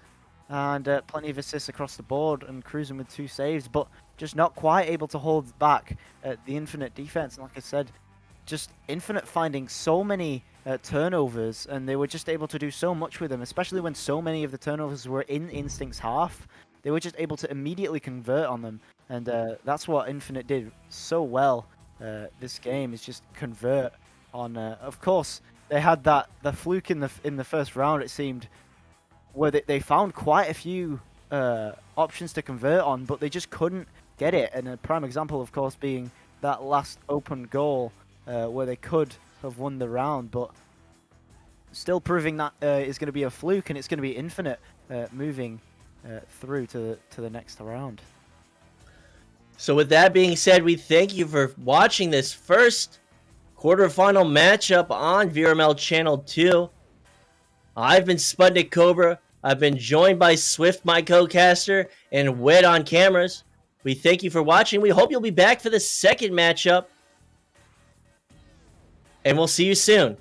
and plenty of assists across the board, and Cruzen with 2 saves, but just not quite able to hold back the Infinite defense. And like I said, just Infinite finding so many turnovers, and they were just able to do so much with them, especially when so many of the turnovers were in Instinct's half. They were just able to immediately convert on them, and that's what Infinite did so well this game, is just convert on. Of course, they had the fluke in the first round, it seemed, where they found quite a few options to convert on, but they just couldn't get it. And a prime example, of course, being that last open goal where they could have won the round, but still proving that is going to be a fluke, and it's going to be Infinite moving through to the next round. So with that being said, we thank you for watching this first quarterfinal matchup on VRML Channel 2. I've been SputnikKobra. I've been joined by Swift, my co-caster, and Wed on cameras. We thank you for watching. We hope you'll be back for the second matchup. And we'll see you soon.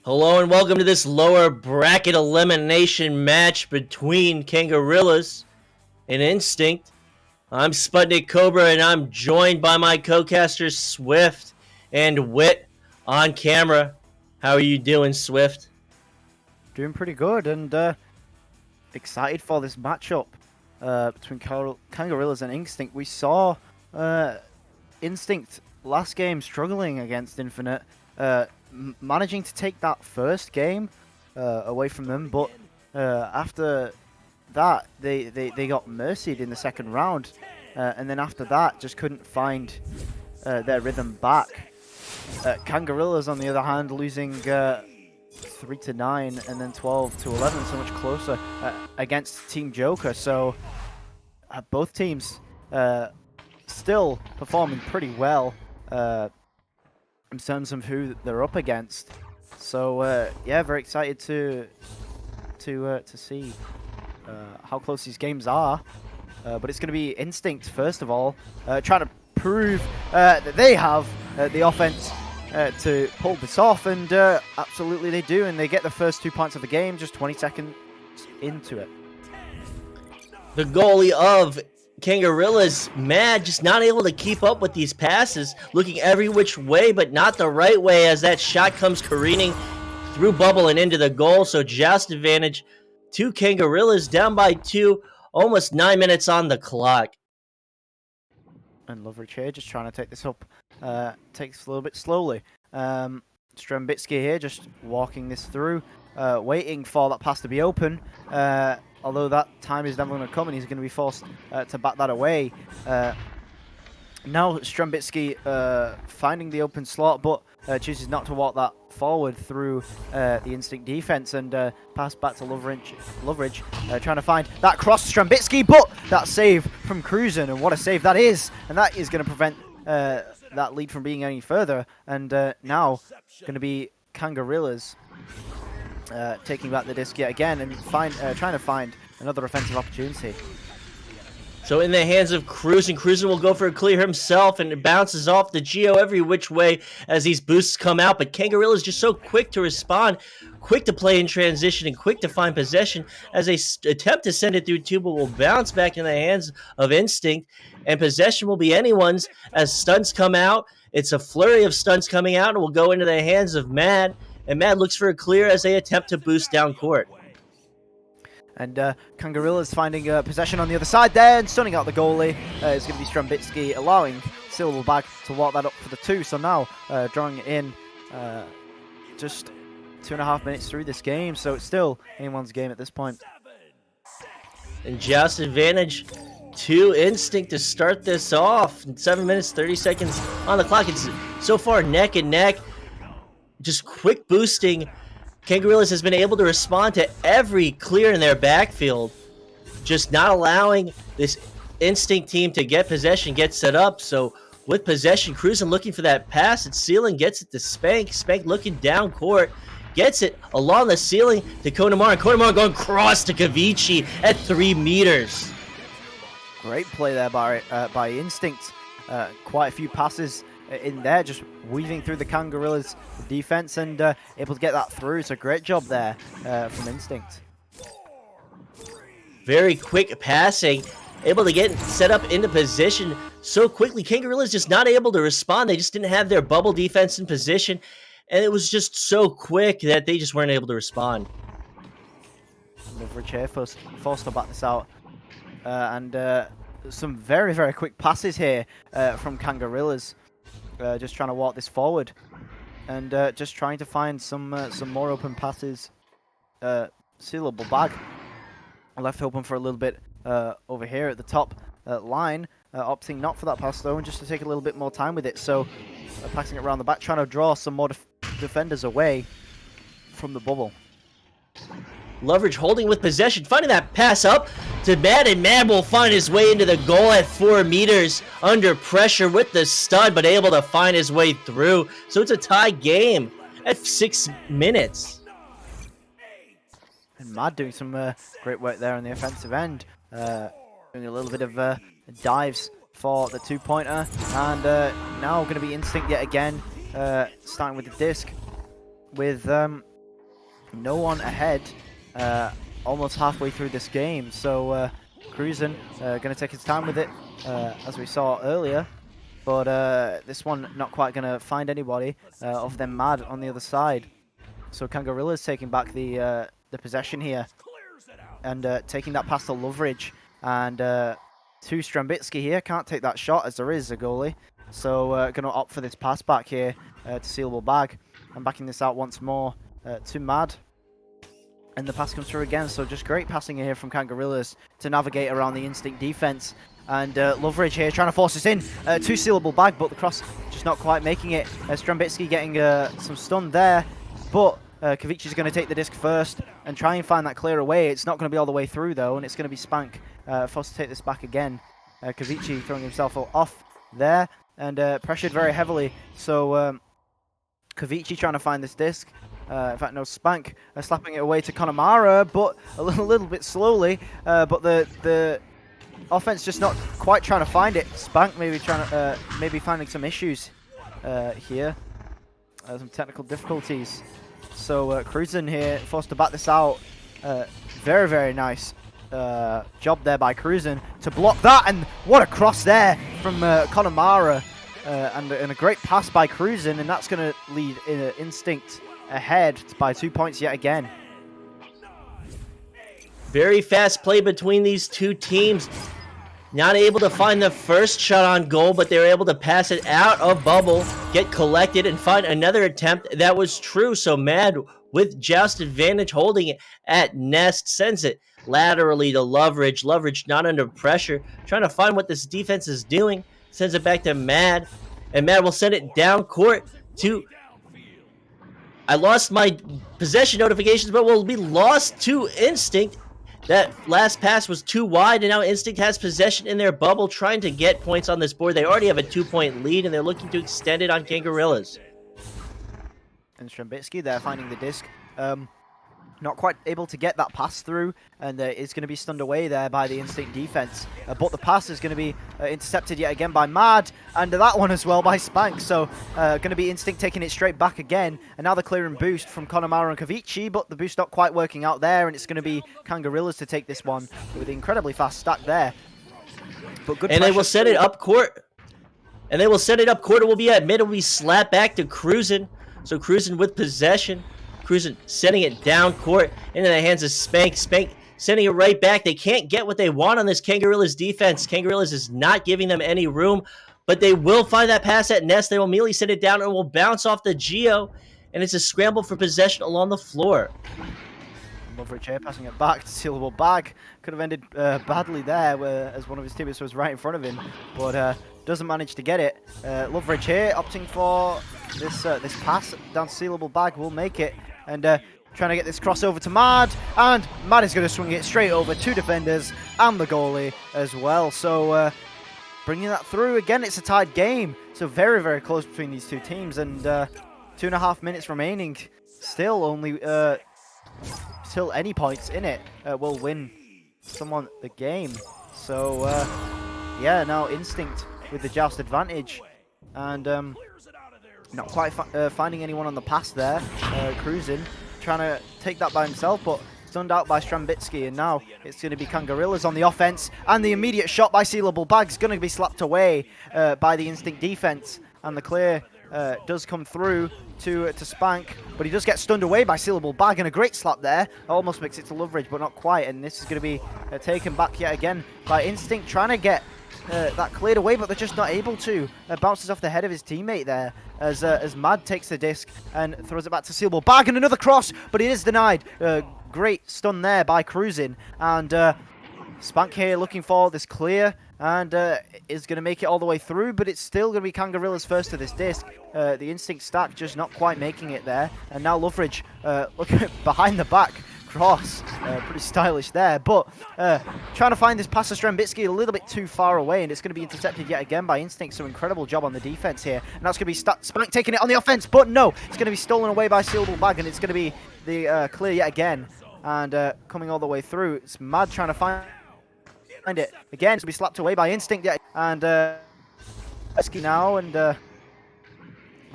Hello and welcome to this lower bracket elimination match between Kangarillas and Instinct. I'm SputnikKobra and I'm joined by my co-casters Swift and Wit on camera. How are you doing, Swift? Doing pretty good and excited for this matchup between Kangarillas and Instinct. We saw Instinct last game struggling against Infinite, managing to take that first game away from them, but after that they got mercied in the second round, and then after that just couldn't find their rhythm back. Kangarillas, on the other hand, losing 3-9 and then 12-11, so much closer against Team Joker. So both teams still performing pretty well in terms of who they're up against. So yeah, very excited to see how close these games are. But it's going to be Instinct first of all, trying to prove that they have the offense to pull this off, and absolutely they do, and they get the first 2 points of the game just 20 seconds into it. The goalie of Kangarillas, Mad, just not able to keep up with these passes, looking every which way but not the right way as that shot comes careening through bubble and into the goal. So joust advantage to Kangarillas, down by 2, almost 9 minutes on the clock. And Loveridge here just trying to take this up, takes a little bit slowly. Strembitsky here just walking this through, waiting for that pass to be open. Although that time is never going to come and he's going to be forced to back that away. Now Strembitsky finding the open slot, but chooses not to walk that forward through the Instinct defense, and pass back to Loveridge, trying to find that cross Strembitsky, but that save from Cruzen, and what a save that is, and that is going to prevent that lead from being any further. And now going to be Kangarillas taking back the disc yet again and trying to find another offensive opportunity. So in the hands of Cruzen, Cruzen will go for a clear himself, and it bounces off the Geo every which way as these boosts come out. But Kangaroo is just so quick to respond, quick to play in transition, and quick to find possession as they attempt to send it through two, but will bounce back in the hands of Instinct. And possession will be anyone's as stunts come out. It's a flurry of stunts coming out and will go into the hands of Mad. And Mad looks for a clear as they attempt to boost down court. And Kangarillas finding possession on the other side there and stunning out the goalie. It's going to be Strembitsky allowing Silverbag to walk that up for the 2. So now drawing it in just 2.5 minutes through this game. So it's still anyone's game at this point. And just advantage to Instinct to start this off. 7 minutes, 30 seconds on the clock. It's so far neck and neck. Just quick boosting. Kangarillas has been able to respond to every clear in their backfield, just not allowing this Instinct team to get possession, get set up. So with possession, Cruzen looking for that pass at ceiling, gets it to Spank. Spank looking down court, gets it along the ceiling to Konamar, and Konamar going cross to Kavici at 3 meters. Great play there by Instinct. Quite a few passes in there, just weaving through the Kangarillas defense and able to get that through. So great job there from Instinct. Very quick passing, able to get set up into position so quickly. Kangarillas just not able to respond. They just didn't have their bubble defense in position, and it was just so quick that they just weren't able to respond. Loveridge here forced to back this out, and some very, very quick passes here from Kangarillas. Just trying to walk this forward, and just trying to find some more open passes. Sealable bag left open for a little bit over here at the top line, opting not for that pass though, and just to take a little bit more time with it. So passing it around the back, trying to draw some more defenders away from the bubble. Loveridge holding with possession, finding that pass up to Mad, and Mad will find his way into the goal at 4 meters under pressure with the stud, but able to find his way through. So it's a tie game at 6 minutes. And Mad doing some great work there on the offensive end, doing a little bit of dives for the 2-pointer, and now going to be Instinct yet again, starting with the disc with no one ahead almost halfway through this game. So Cruisin going to take his time with it, as we saw earlier. But this one not quite going to find anybody of them Mad on the other side. So Kangorilla's taking back the possession here and taking that past the Loveridge. And to Strambitsky here, can't take that shot as there is a goalie. So going to opt for this pass back here to Sealable Bag. And backing this out once more to Mad. And the pass comes through again, so just great passing here from Kangorillas to navigate around the Instinct defense. And Loveridge here trying to force us in to Sealable Bag, but the cross just not quite making it. Strambitsky getting some stun there, but Kavici's going to take the disc first and try and find that clear away. It's not going to be all the way through though, and it's going to be Spank forced to take this back again. Kavici throwing himself off there and pressured very heavily. So Kavici trying to find this disc. In fact, no, Spank slapping it away to Connemara, but a little bit slowly. But the offense just not quite trying to find it. Spank maybe trying to maybe finding some issues here, some technical difficulties. So Cruisin here forced to back this out. Very, very nice job there by Cruisin to block that, and what a cross there from Connemara, and a great pass by Cruisin, and that's going to lead Instinct ahead by 2 points yet again. Very fast play between these two teams. Not able to find the first shot on goal, but they were able to pass it out of bubble, get collected, and find another attempt that was true. So Mad, with Joust advantage, holding it at Nest, sends it laterally to Loveridge. Loveridge not under pressure, trying to find what this defense is doing. Sends it back to Mad, and Mad will send it down court to... I lost my possession notifications, but will be lost to Instinct. That last pass was too wide, and now Instinct has possession in their bubble, trying to get points on this board. They already have a 2-point lead, and they're looking to extend it on Kangorillas. And Strambitsky there finding the disc. Not quite able to get that pass through, and it's going to be stunned away there by the Instinct defense. But the pass is going to be intercepted yet again by Mad, and that one as well by Spank. So going to be Instinct taking it straight back again, and now the clearing boost from Connemara and Kavici, but the boost not quite working out there, and it's going to be Kangorillas to take this one with an incredibly fast stack there. But good. And they will set it up court. And they will set it up court. It will be at mid. It will be slapped back to Cruisin. So Cruisin with possession. Cruisin setting it down court into the hands of Spank. Spank sending it right back. They can't get what they want on this Kangorillas defense. Kangorillas is not giving them any room, but they will find that pass at Nest. They will immediately send it down and will bounce off the Geo, and it's a scramble for possession along the floor. Loveridge here passing it back to Sealable Bag. Could have ended badly there, as one of his teammates was right in front of him, but doesn't manage to get it. Loveridge here opting for this pass down to Sealable Bag. Will make it. And trying to get this crossover to Mad, and Mad is going to swing it straight over two defenders and the goalie as well. So bringing that through again, it's a tied game. So very, very close between these two teams, and 2.5 minutes remaining. Still only still any points in it will win someone the game. So yeah, now Instinct with the Joust advantage, and not quite finding anyone on the pass there. Cruisin trying to take that by himself, but stunned out by Strambitsky, and now it's going to be Kangorillas on the offense, and the immediate shot by Sealable Bag is going to be slapped away by the Instinct defense, and the clear does come through to Spank, but he does get stunned away by Sealable Bag, and a great slap there. Almost makes it to Loveridge, but not quite, and this is going to be taken back yet again by Instinct, trying to get that cleared away, but they're just not able to. Bounces off the head of his teammate there as Mad takes the disc and throws it back to Sealable Bag, and another cross, but it is denied. Great stun there by Cruisin, and Spank here looking for this clear, and is going to make it all the way through, but it's still going to be Kangorillas first to this disc. The Instinct stack just not quite making it there, and now Loveridge looking behind the back cross, pretty stylish there, but trying to find this pass to Strambitsky a little bit too far away, and it's going to be intercepted yet again by Instinct. So incredible job on the defense here, and that's going to be Spank taking it on the offense, but no, it's going to be stolen away by Sealable Bag, and it's going to be the clear yet again, and coming all the way through. It's Mad trying to find it again. It's going to be slapped away by Instinct yet, and Strambitsky now, and the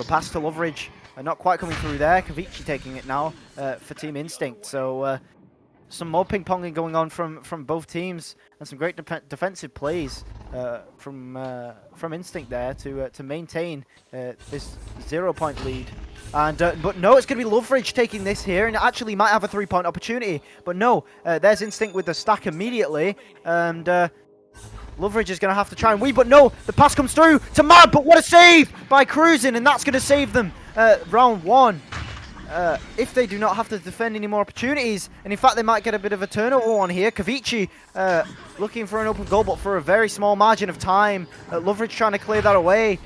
pass to Loveridge. not quite coming through there. Kavichi taking it now for Team Instinct. So some more ping-ponging going on from both teams, and some great defensive plays from Instinct there to maintain this 0-point lead. And but no, it's going to be Loveridge taking this here, and actually might have a 3-point opportunity. But no, there's Instinct with the stack immediately, and Loveridge is going to have to try and weave. But no, the pass comes through to Mad, but what a save by Cruising, and that's going to save them round 1. If they do not have to defend any more opportunities, and in fact they might get a bit of a turnover on here. Kavichi looking for an open goal, but for a very small margin of time. Loveridge trying to clear that away.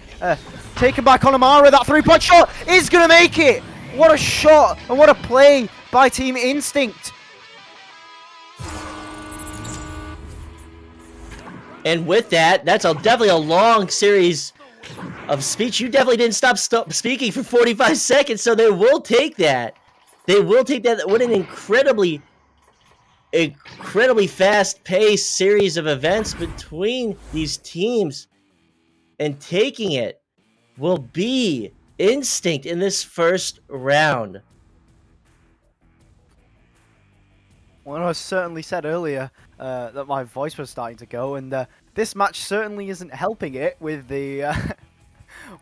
Taken by Connemara, that 3-point shot is going to make it! What a shot and what a play by Team Instinct. And with that, that's definitely a long series of speech. You definitely didn't stop speaking for 45 seconds, so they will take that. They will take that. What an incredibly fast-paced series of events between these teams. And taking it will be Instinct in this first round. Well, I certainly said earlier that my voice was starting to go, and this match certainly isn't helping it with the...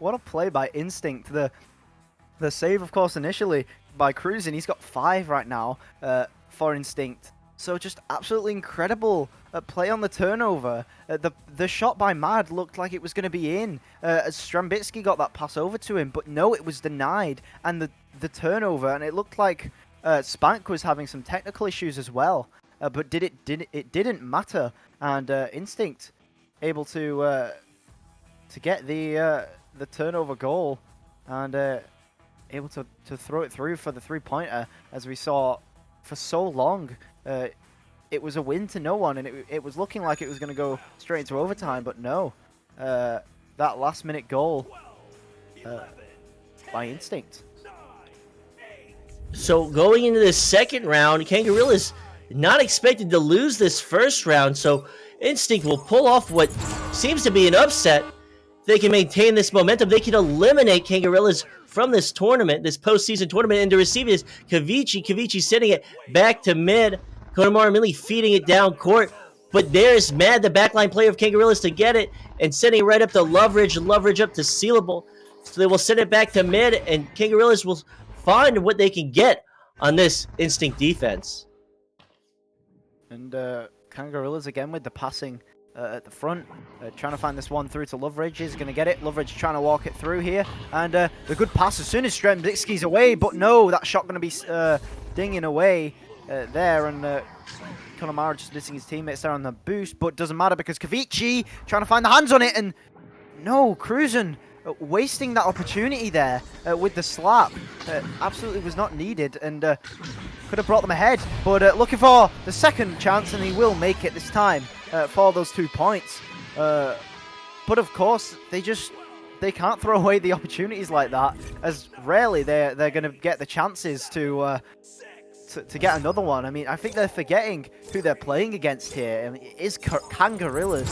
what a play by Instinct. The save, of course, initially by Cruising. He's got 5 right now for Instinct. So just absolutely incredible play on the turnover. The shot by Mad looked like it was going to be in as Strambitsky got that pass over to him, but no, it was denied. And the turnover, and it looked like Spank was having some technical issues as well, but it didn't matter. And Instinct able to get the turnover goal and able to throw it through for the 3-pointer, as we saw for so long. It was a win to no one, and it was looking like it was going to go straight into overtime, but no. That last-minute goal by Instinct. So going into this second round, Kangarillas not expected to lose this first round, so Instinct will pull off what seems to be an upset. They can maintain this momentum. They can eliminate Kangarillas from this tournament, this postseason tournament, and to receive it is Kavichi. Kavichi sending it back to mid. Konamara immediately feeding it down court, but there's Mad, the backline player of Kangarillas, to get it and sending it right up to Loveridge. Loveridge up to Sealable. So they will send it back to mid, and Kangarillas will find what they can get on this Instinct defense. And Kangarillas again with the passing at the front, trying to find this one through to Loveridge. Is going to get it. Loveridge trying to walk it through here, and the good pass as soon as Strembitsky's away, but no, that shot going to be dinging away there, and Connemara just missing his teammates there on the boost, but doesn't matter because Kavichi trying to find the hands on it, and no, Cruzen wasting that opportunity there with the slap. Absolutely was not needed, and could have brought them ahead, but looking for the second chance, and he will make it this time for those 2 points. But of course, they can't throw away the opportunities like that, as rarely they're going to get the chances to get another one. I mean, I think they're forgetting who they're playing against here. I mean, it is Kangarillas,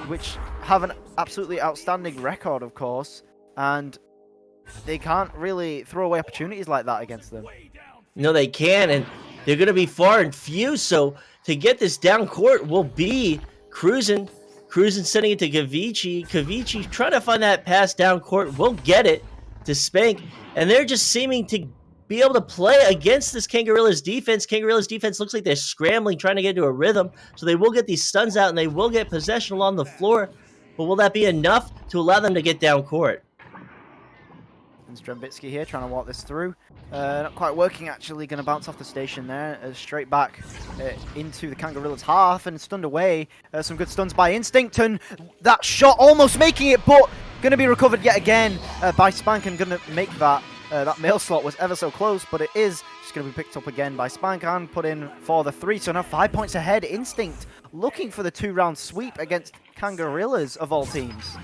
which have an absolutely outstanding record, of course, and they can't really throw away opportunities like that against them. No, they can, and they're going to be far and few, so to get this down court will be Cruzen. Cruzen sending it to Kavichi. Kavichi trying to find that pass down court, will get it to Spank, and they're just seeming to be able to play against this Kangarillas defense. Kangarillas defense looks like they're scrambling, trying to get into a rhythm, so they will get these stuns out and they will get possession along the floor, but will that be enough to allow them to get down court? And Strembitsky here trying to walk this through. Not quite working, actually. Going to bounce off the station there. Straight back into the Kangarillas half and stunned away. Some good stuns by Instinct, and that shot almost making it, but going to be recovered yet again by Spank, and going to make that. That mail slot was ever so close, but it is just going to be picked up again by Spank and put in for the 3. So now 5 points ahead. Instinct looking for the 2-round sweep against Kangarillas of all teams.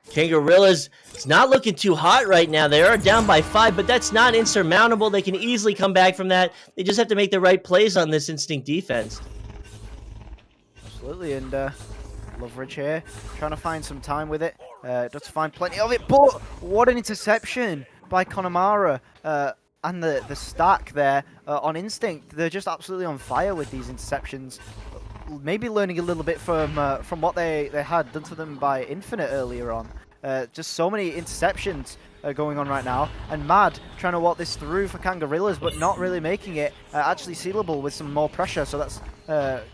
Kangarillas, it's not looking too hot right now. They are down by 5, but that's not insurmountable. They can easily come back from that. They just have to make the right plays on this Instinct defense. Absolutely, and Loveridge here trying to find some time with it. Does find plenty of it, but what an interception by Connemara. And the stack there on Instinct, they're just absolutely on fire with these interceptions. Maybe learning a little bit from what they had done to them by Infinite earlier on. Just so many interceptions going on right now, and Mad trying to walk this through for Kangarillas, but not really making it actually sealable with some more pressure, so that's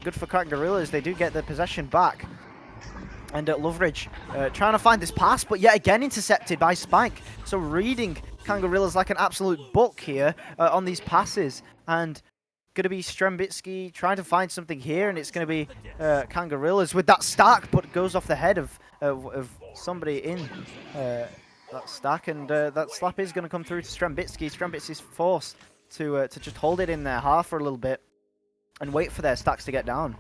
good for Kangarillas. They do get the possession back. And Loveridge trying to find this pass, but yet again intercepted by Spike. So reading Kangarillas like an absolute book here on these passes. And going to be Strembitsky trying to find something here, and it's going to be Kangarillas with that stack, but goes off the head of somebody in that stack. And that slap is going to come through to Strembitsky. Strembitsky's forced to just hold it in their half for a little bit and wait for their stacks to get down.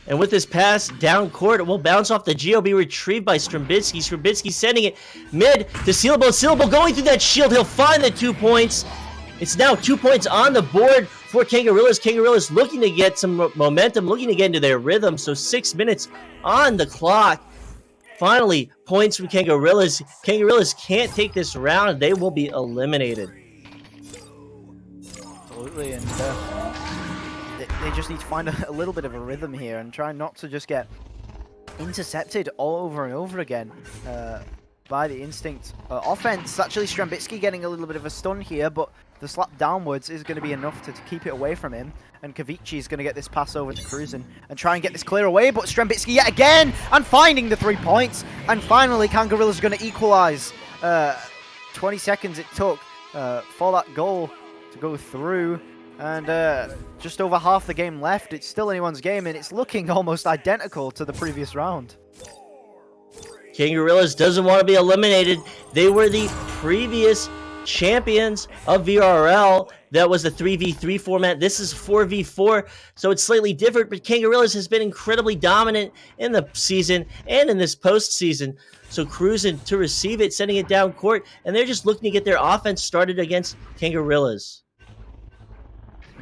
And with this pass down court, it will bounce off the Geo, be retrieved by Strembitsky. Strembitsky sending it mid to Sealable. Sealable going through that shield. He'll find the 2 points. It's now 2 points on the board for Kangarillas. Kangarillas looking to get some momentum, looking to get into their rhythm. So 6 minutes on the clock. Finally, points from Kangarillas. Kangarillas can't take this round. They will be eliminated. Absolutely, and they just need to find a little bit of a rhythm here and try not to just get intercepted all over and over again by the Instinct offense. Actually, Strembitsky getting a little bit of a stun here, but the slap downwards is going to be enough to keep it away from him. And Kavici is going to get this pass over to Cruzen and try and get this clear away, but Strembitsky yet again and finding the 3 points. And finally, Kangarillas is going to equalize. 20 seconds it took for that goal to go through. And just over half the game left. It's still anyone's game, and it's looking almost identical to the previous round. Kangarillas doesn't want to be eliminated. They were the previous champions of VRL. That was the 3v3 format. This is 4v4, so it's slightly different, but Kangarillas has been incredibly dominant in the season and in this postseason. So Cruzen to receive it, sending it down court, and they're just looking to get their offense started against Kangarillas.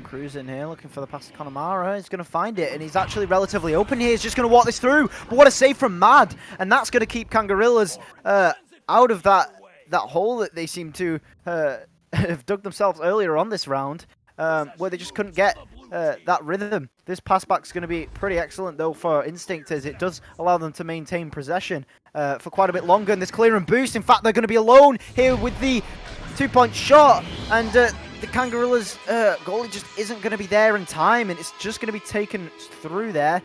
Cruzen here, looking for the pass to Connemara. He's going to find it, and he's actually relatively open here. He's just going to walk this through, but what a save from Mad, and that's going to keep Kangarillas out of that hole that they seem to have dug themselves earlier on this round, where they just couldn't get that rhythm. This pass back is going to be pretty excellent, though, for Instinct, as it does allow them to maintain possession for quite a bit longer, and this clear and boost. In fact, they're going to be alone here with the 2-point shot, and the Kangarillas goalie just isn't going to be there in time, and it's just going to be taken through there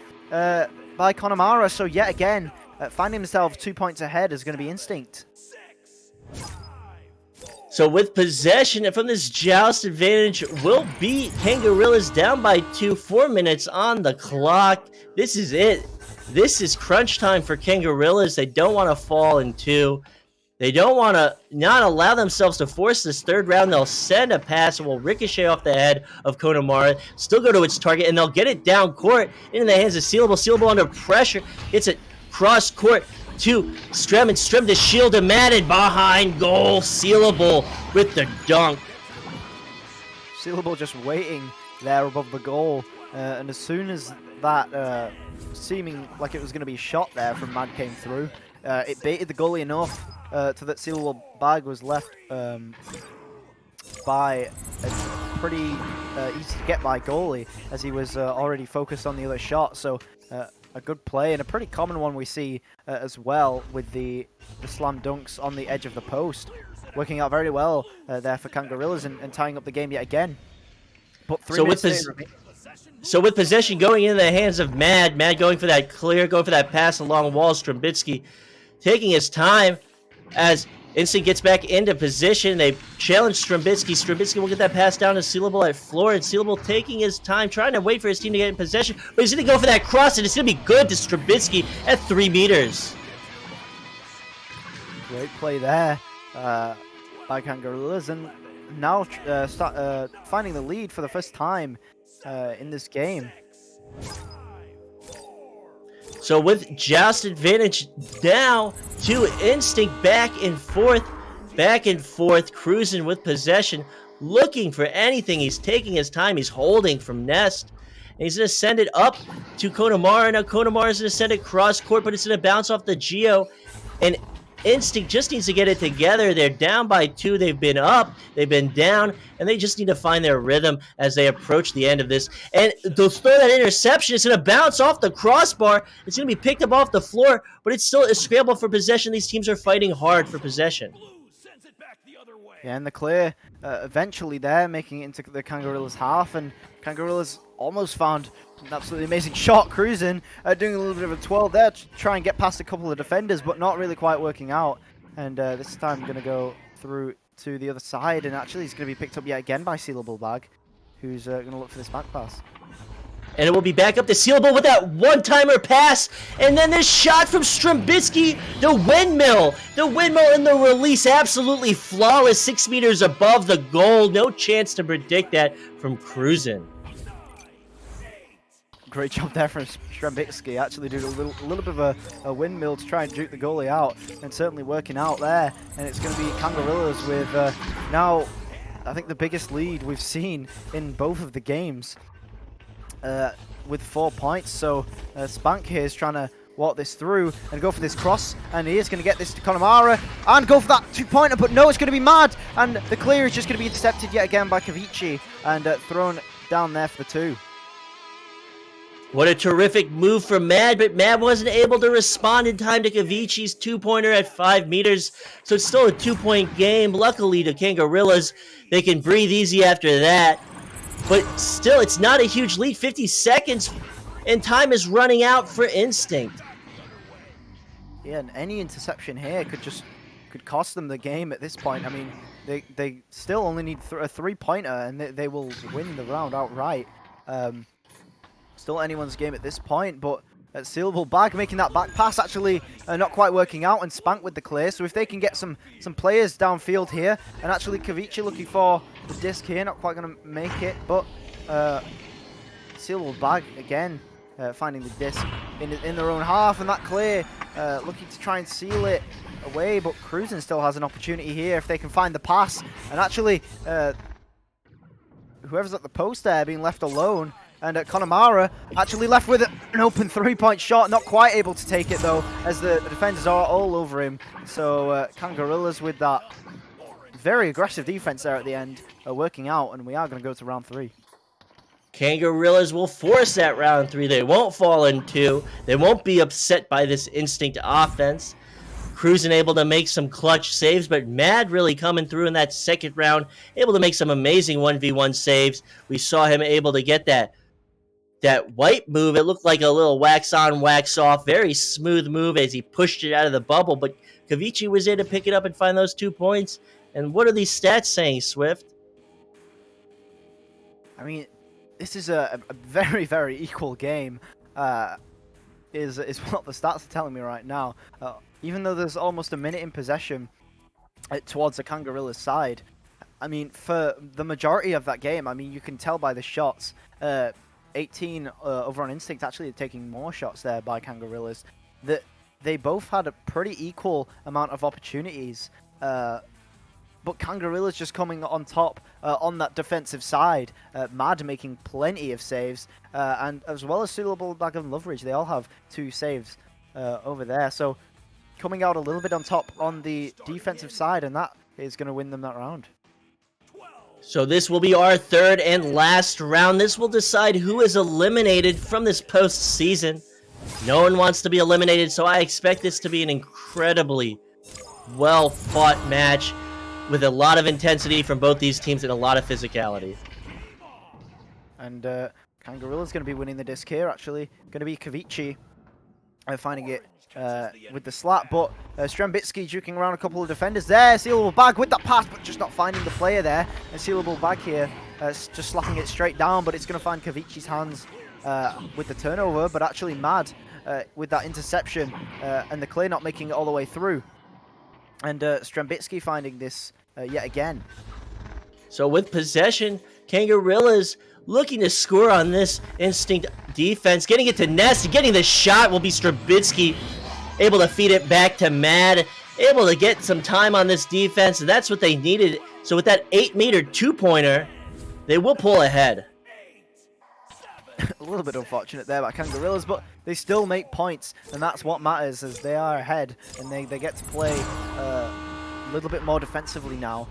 by Connemara. So yet again, finding themselves 2 points ahead is going to be Instinct. So with possession from this joust advantage will be Kangarillas down by 2, 4 minutes on the clock. This is it. This is crunch time for Kangarillas. They don't want to fall in 2. They don't want to not allow themselves to force this third round. They'll send a pass. It will ricochet off the head of Connemara, still go to its target, and they'll get it down court into the hands of Sealable. Sealable under pressure. Gets it cross court to Strem, and Strem to shield him at it behind goal. Sealable with the dunk. Sealable just waiting there above the goal, and as soon as that seeming like it was going to be shot there from Mad came through, it baited the goalie enough to that Sealable bag was left by a pretty easy to get by goalie, as he was already focused on the other shot. So a good play, and a pretty common one we see as well with the slam dunks on the edge of the post, working out very well there for Kangarillas and tying up the game yet again. But 3 minutes So with possession going into the hands of Mad going for that clear, going for that pass along wall. Strembitsky taking his time as Instinct gets back into position. They challenge Strembitsky. Strembitsky will get that pass down to Sealable at floor, and Sealable taking his time, trying to wait for his team to get in possession, but he's going to go for that cross, and it's going to be good to Strembitsky at 3 meters. Great play there by Kangarillas, and now finding the lead for the first time in this game. So with joust advantage now to Instinct, back and forth, Cruzen with possession, looking for anything. He's taking his time. He's holding from Nest. And he's going to send it up to Connemara. Now Connemara is going to send it cross court, but it's going to bounce off the Geo. And Instinct just needs to get it together. They're down by 2. They've been up. They've been down. And they just need to find their rhythm as they approach the end of this. And they'll throw that interception. It's going to bounce off the crossbar. It's going to be picked up off the floor. But it's still a scramble for possession. These teams are fighting hard for possession. Yeah, and the clear eventually there, making it into the Kangarillas half, and Kangarillas almost found an absolutely amazing shot, cruising, doing a little bit of a twirl there to try and get past a couple of defenders, but not really quite working out. And this time going to go through to the other side, and actually he's going to be picked up yet again by Sealable Bag, who's going to look for this back pass. And it will be back up to Sealable with that one-timer pass. And then this shot from SirDimwi, the windmill. The windmill in the release, absolutely flawless, 6 meters above the goal. No chance to predict that from cruising. Great job there from SirDimwi, actually doing a little bit of a windmill to try and juke the goalie out, and certainly working out there. And it's going to be Kangarillas with now, I think, the biggest lead we've seen in both of the games. With 4 points, so Spank here is trying to walk this through and go for this cross, and he is going to get this to Connemara and go for that 2-pointer, but no, it's going to be Mad, and the clear is just going to be intercepted yet again by Kavici and thrown down there for the 2. What a terrific move from Mad, but Mad wasn't able to respond in time to Kavici's 2-pointer at 5 meters, so it's still a 2-point game. Luckily to Kangarillas, they can breathe easy after that. But still, it's not a huge lead. 50 seconds, and time is running out for Instinct. Yeah, and any interception here could cost them the game at this point. I mean, they still only need a 3-pointer, and they will win the round outright. Still anyone's game at this point, but Sealable Bag making that back pass actually not quite working out, and Spank with the clear. So if they can get some players downfield here, and actually Kavici looking for the disc here, not quite going to make it, but Sealable Bag again finding the disc in their own half, and that clear looking to try and seal it away, but Cruzen still has an opportunity here if they can find the pass, and actually whoever's at the post there being left alone. And Connemara actually left with an open 3-point shot, not quite able to take it though, as the defenders are all over him. So Kangarillas with that very aggressive defense there at the end, working out, and we are going to go to round 3. Kangarillas will force that round 3. They won't fall in 2. They won't be upset by this Instinct offense. Cruzen able to make some clutch saves, but Mad really coming through in that second round, able to make some amazing 1v1 saves. We saw him able to get that white move. It looked like a little wax on, wax off, very smooth move as he pushed it out of the bubble, but Kavici was there to pick it up and find those 2 points. And what are these stats saying, Swift? I mean, this is a very, very equal game, is what the stats are telling me right now. Even though there's almost a minute in possession towards the Kangarillas side, I mean, for the majority of that game, I mean, you can tell by the shots, 18 over on Instinct actually taking more shots there by Kangarillas, that they both had a pretty equal amount of opportunities, but Kangarillas just coming on top on that defensive side. Mad making plenty of saves, and as well as Sealable Bag and Loveridge, they all have 2 saves over there, so coming out a little bit on top on the defensive side, and that is going to win them that round. So this will be our 3rd and last round. This will decide who is eliminated from this postseason. No one wants to be eliminated, so I expect this to be an incredibly well-fought match with a lot of intensity from both these teams and a lot of physicality. And Kangarillas going to be winning the disc here, actually. Going to be Kavici finding it with the slap, but SirDimwi juking around a couple of defenders there. Sealable Bag with that pass, but just not finding the player there. And Sealable Bag here just slapping it straight down, but it's going to find Kavici's hands with the turnover, but actually Mad with that interception and the clear not making it all the way through. And SirDimwi finding this yet again. So with possession, Kangarillas looking to score on this Instinct defense. Getting it to Nest, getting the shot will be SirDimwi. Able to feed it back to Mad. Able to get some time on this defense, and that's what they needed. So with that 8-meter 2-pointer, they will pull ahead. a little bit unfortunate there by Kangarillas, but they still make points, and that's what matters, as they are ahead, and they get to play a little bit more defensively now,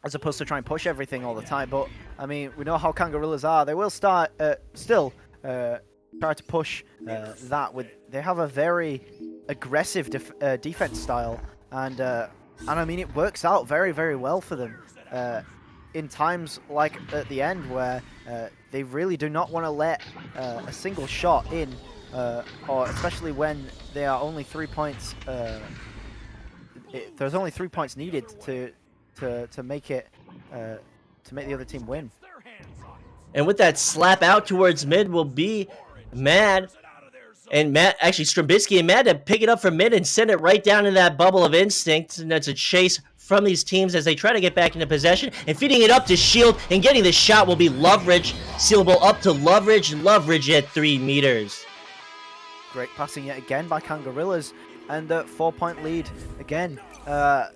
as opposed to try and push everything all the time. But, I mean, we know how Kangarillas are. They will start, still try to push that with... They have a very aggressive defense style, and I mean, it works out very, very well for them. In times like at the end where they really do not want to let a single shot in, or especially when they are only 3 points. There's only 3 points needed to make it to make the other team win. And with that slap out towards mid will be Mad. And Matt, actually, Strumbitsky and Mad to pick it up from mid and send it right down in that bubble of instinct. And that's a chase from these teams as they try to get back into possession. And feeding it up to Shield and getting the shot will be Loveridge. Sealable up to Loveridge. Loveridge at 3 meters. Great passing yet again by Kangarillas. And a 4-point lead again. A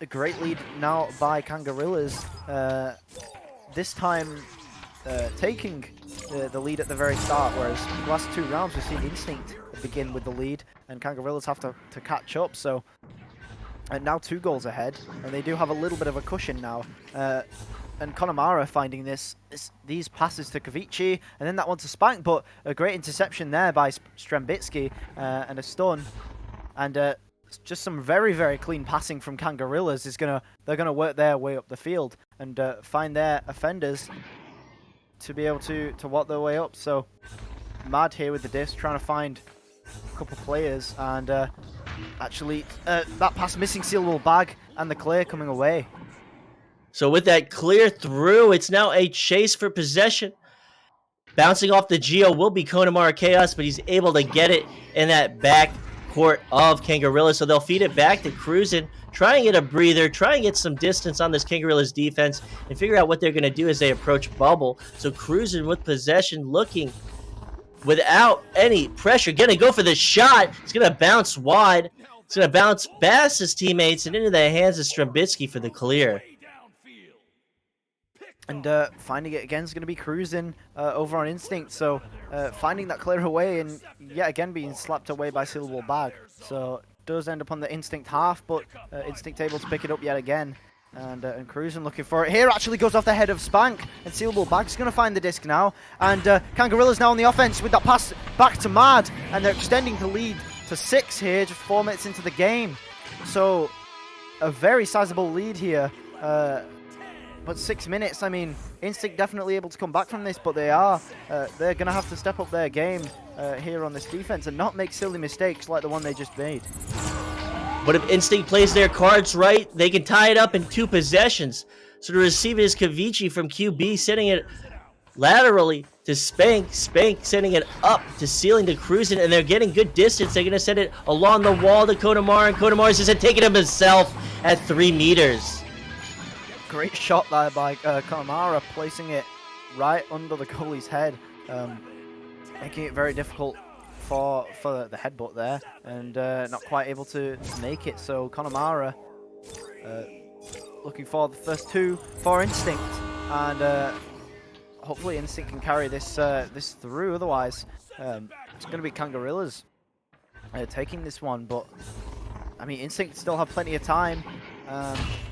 great lead now by Kangarillas. This time taking the lead at the very start, whereas the last 2 rounds we've seen Instinct begin with the lead and Kangarillas have to catch up. So now 2 goals ahead, and they do have a little bit of a cushion now. And Connemara finding these passes to Kavici, and then that one to Spank, but a great interception there by Strembitsky and a stun. And just some very, very clean passing from Kangarillas they're gonna work their way up the field and find their offenders to be able to walk their way up. So Mad here with the disc, trying to find a couple players, and actually that pass missing Sealable Bag and the clear coming away. So with that clear through, it's now a chase for possession. Bouncing off the Geo will be Connemara Chaos, but he's able to get it in that back court of Kangarillas. So they'll feed it back to Cruisin', try and get a breather, try and get some distance on this Kangarillas defense, and figure out what they're going to do as they approach bubble. So Cruisin' with possession, looking without any pressure, going to go for the shot. It's going to bounce wide. It's going to bounce past his teammates and into the hands of Strumbitsky for the clear. And finding it again is going to be Cruisin' over on Instinct. So finding that clear away and yet again being slapped away by Sealable Bag. So does end up on the Instinct half, but Instinct able to pick it up yet again. And Cruisin' looking for it here, actually goes off the head of Spank. And Sealable Bag's going to find the disc now. And Kangarillas now on the offense with that pass back to Mad. And they're extending the lead to 6 here, just 4 minutes into the game. So a very sizable lead here. But 6 minutes, I mean, Instinct definitely able to come back from this, but they're going to have to step up their game here on this defense and not make silly mistakes like the one they just made. But if Instinct plays their cards right, they can tie it up in 2 possessions. So to receive it is Kavici from QB, sending it laterally to Spank. Spank sending it up to Ceiling to Cruisin', and they're getting good distance. They're going to send it along the wall to Connemara, and Connemara's just taking it himself at 3 meters. Great shot there by Connemara, placing it right under the goalie's head, making it very difficult for the headbutt there, and not quite able to make it. So Connemara looking for the first 2 for Instinct, and hopefully Instinct can carry this this through. Otherwise, it's going to be Kangarillas taking this one. But I mean, Instinct still have plenty of time.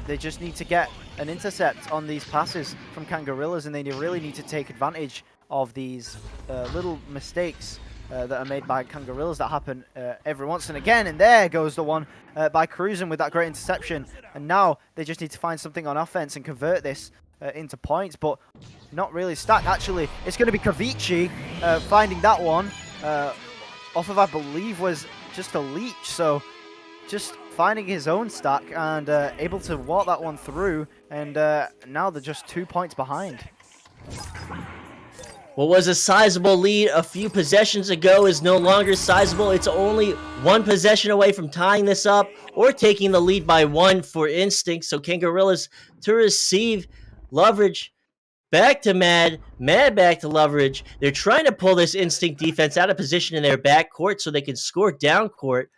They just need to get an intercept on these passes from Kangarillas, and they really need to take advantage of these little mistakes that are made by Kangarillas that happen every once and again. And there goes the one by Cruisin' with that great interception. And now they just need to find something on offense and convert this into points, but not really stacked. Actually, it's going to be Kavici finding that one off of, I believe, was just a leech. So just finding his own stack and able to walk that one through, and now they're just 2 points behind. What was a sizable lead a few possessions ago is no longer sizable. It's only 1 possession away from tying this up or taking the lead by 1 for Instinct. So Kangarillas to receive Loveridge back to Mad, Mad back to Loveridge. They're trying to pull this Instinct defense out of position in their back court so they can score down court.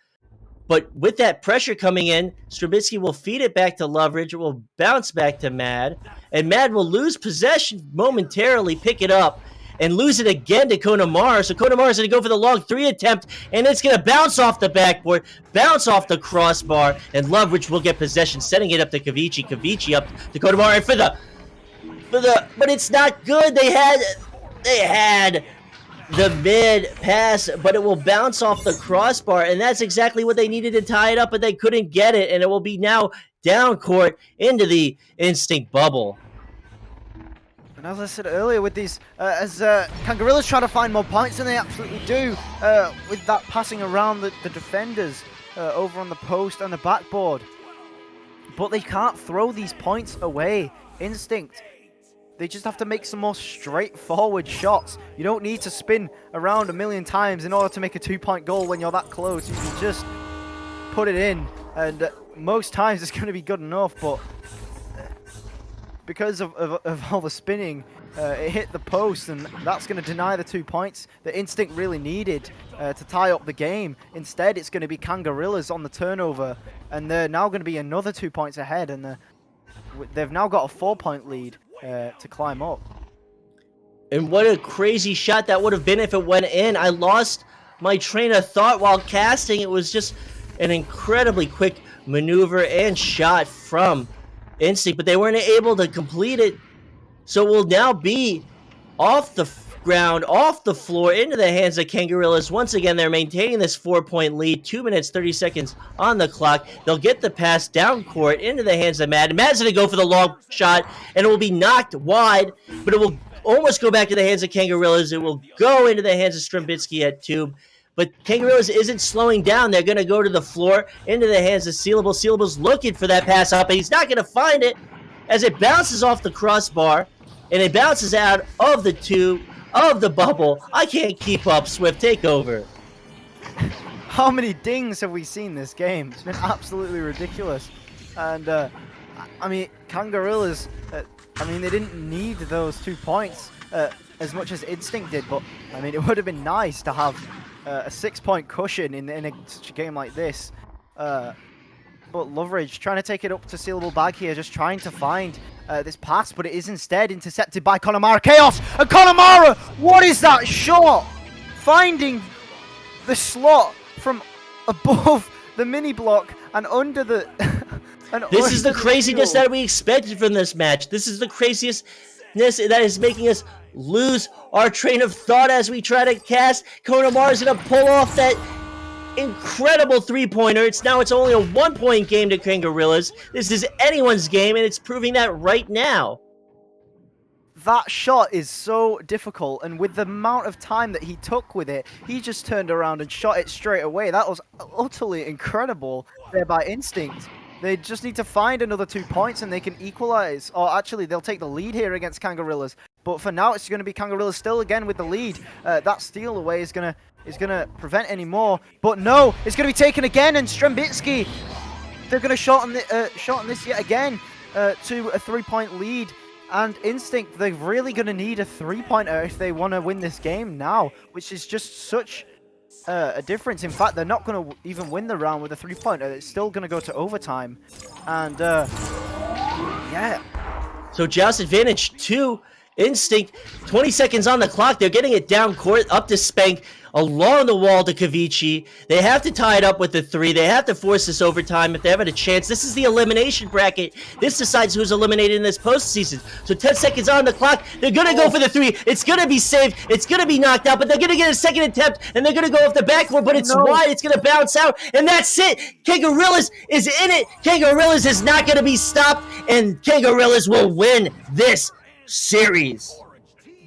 But with that pressure coming in, Strabitsky will feed it back to Loveridge. It will bounce back to Mad. And Mad will lose possession momentarily, pick it up, and lose it again to Konamara. So Konamara is going to go for the long 3 attempt, and it's going to bounce off the backboard, bounce off the crossbar, and Loveridge will get possession, setting it up to Kavici. Kavici up to Konamara, and but it's not good. They had the mid pass, but it will bounce off the crossbar, and that's exactly what they needed to tie it up, but they couldn't get it, and it will be now down court into the Instinct bubble. And as I said earlier, with these, as Kangarillas try to find more points, and they absolutely do, with that passing around the defenders over on the post and the backboard. But they can't throw these points away. Instinct, they just have to make some more straightforward shots. You don't need to spin around a million times in order to make a 2-point goal when you're that close. You can just put it in, and most times it's going to be good enough, but because of all the spinning, it hit the post, and that's going to deny the 2 points that Instinct really needed to tie up the game. Instead, it's going to be Kangarillas on the turnover, and they're now going to be another 2 points ahead, and they've now got a 4-point lead to climb up. And what a crazy shot that would have been if it went in. I lost my train of thought while casting. It was just an incredibly quick maneuver and shot from Instinct, but they weren't able to complete it. So it will now be off the ground, off the floor, into the hands of Kangarillas. Once again, they're maintaining this 4-point lead. 2 minutes, 30 seconds on the clock. They'll get the pass down court into the hands of Mad. Mad's going to go for the long shot, and it will be knocked wide, but it will almost go back to the hands of Kangarillas. It will go into the hands of Strambitsky at tube. But Kangarillas isn't slowing down. They're going to go to the floor, into the hands of Sealable. Sealable's looking for that pass up, and he's not going to find it as it bounces off the crossbar, and it bounces out of the tube, of the bubble. I can't keep up. Swift, take over. How many dings have we seen this game? It's been absolutely ridiculous. And, I mean, Kangarillas, I mean, they didn't need those 2 points as much as Instinct did, but, I mean, it would have been nice to have a 6-point cushion in such a game like this. But Loveridge trying to take it up to Sealable Bag here, just trying to find this pass, but it is instead intercepted by Connemara. Chaos! And Connemara! What is that shot? Finding the slot from above the mini block and under the... This is the craziness that we expected from this match. This is the craziest that is making us lose our train of thought as we try to cast. Connemara is going to pull off that incredible 3-pointer. It's only a 1-point game to Kangarillas. This is anyone's game, and it's proving that right now. That shot is so difficult, and with the amount of time that he took with it, he just turned around and shot it straight away. That was utterly incredible there by Instinct. They just need to find another 2 points and they can equalize. Or actually, they'll take the lead here against Kangarillas. But for now, it's going to be Kangarillas still again with the lead. That steal away is gonna prevent any more. But no, it's going to be taken again, and Strambitsky, they're going to shorten this yet again to a 3-point lead. And Instinct, they're really going to need a 3-pointer if they want to win this game now, which is just such a difference. In fact, they're not going to even win the round with a 3-pointer. It's still going to go to overtime. And, yeah. So Joust advantage to Instinct. 20 seconds on the clock. They're getting it down court, up to Spank, along the wall to Kavici. They have to tie it up with the 3. They have to force this overtime if they have a chance. This is the elimination bracket. This decides who's eliminated in this postseason. So 10 seconds on the clock. They're going to go for the 3. It's going to be saved. It's going to be knocked out, but they're going to get a second attempt, and they're going to go off the backboard, but it's wide. It's going to bounce out, and that's it. Kangarillas is in it. Kangarillas is not going to be stopped, and Kangarillas will win this series.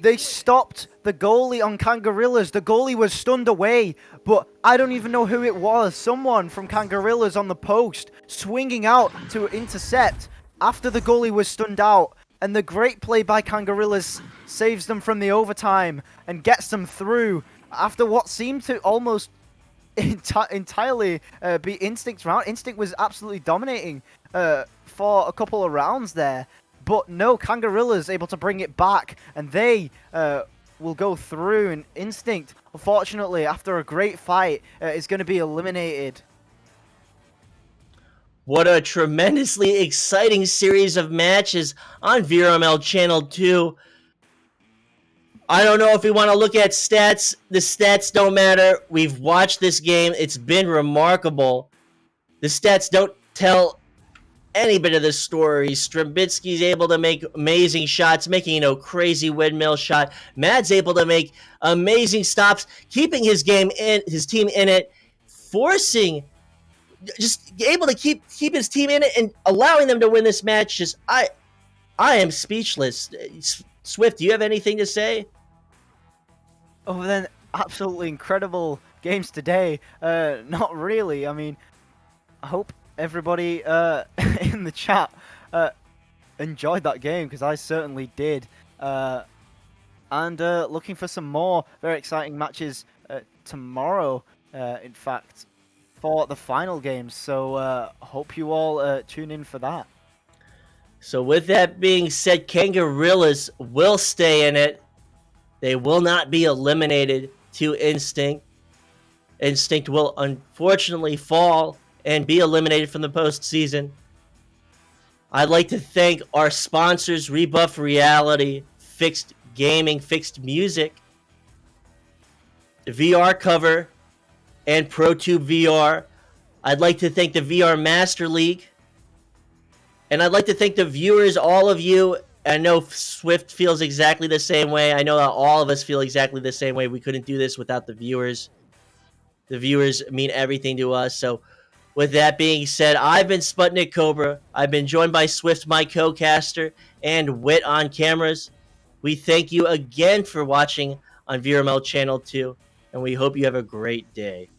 They stopped the goalie on Kangarillas. The goalie was stunned away, but I don't even know who it was. Someone from Kangarillas on the post swinging out to intercept after the goalie was stunned out. And the great play by Kangarillas saves them from the overtime and gets them through after what seemed to almost entirely be Instinct's round. Instinct was absolutely dominating for a couple of rounds there. But no, Kangarillas able to bring it back, and they will go through. And Instinct, unfortunately, after a great fight, is going to be eliminated. What a tremendously exciting series of matches on VRML Channel 2. I don't know if we want to look at stats. The stats don't matter. We've watched this game. It's been remarkable. The stats don't tell any bit of the story. Strambitsky's able to make amazing shots, making crazy windmill shot. Mad's able to make amazing stops, keeping his team in it, forcing, just able to keep his team in it and allowing them to win this match. I am speechless. Swift, do you have anything to say? Oh, then absolutely incredible games today. Not really. I mean, I hope everybody in the chat enjoyed that game, because I certainly did. And looking for some more very exciting matches tomorrow, in fact, for the final games. So hope you all tune in for that. So with that being said, Kangarillas will stay in it. They will not be eliminated to Instinct. Instinct will unfortunately fall and be eliminated from the postseason. I'd like to thank our sponsors, Rebuff Reality, Fixed Gaming, Fixed Music, VR Cover, and ProTube VR. I'd like to thank the VR Master League. And I'd like to thank the viewers, all of you. I know Swift feels exactly the same way. I know that all of us feel exactly the same way. We couldn't do this without the viewers. The viewers mean everything to us. So with that being said, I've been SputnikKobra. I've been joined by Swift, my co-caster, and Wit on cameras. We thank you again for watching on VRML Channel 2, and we hope you have a great day.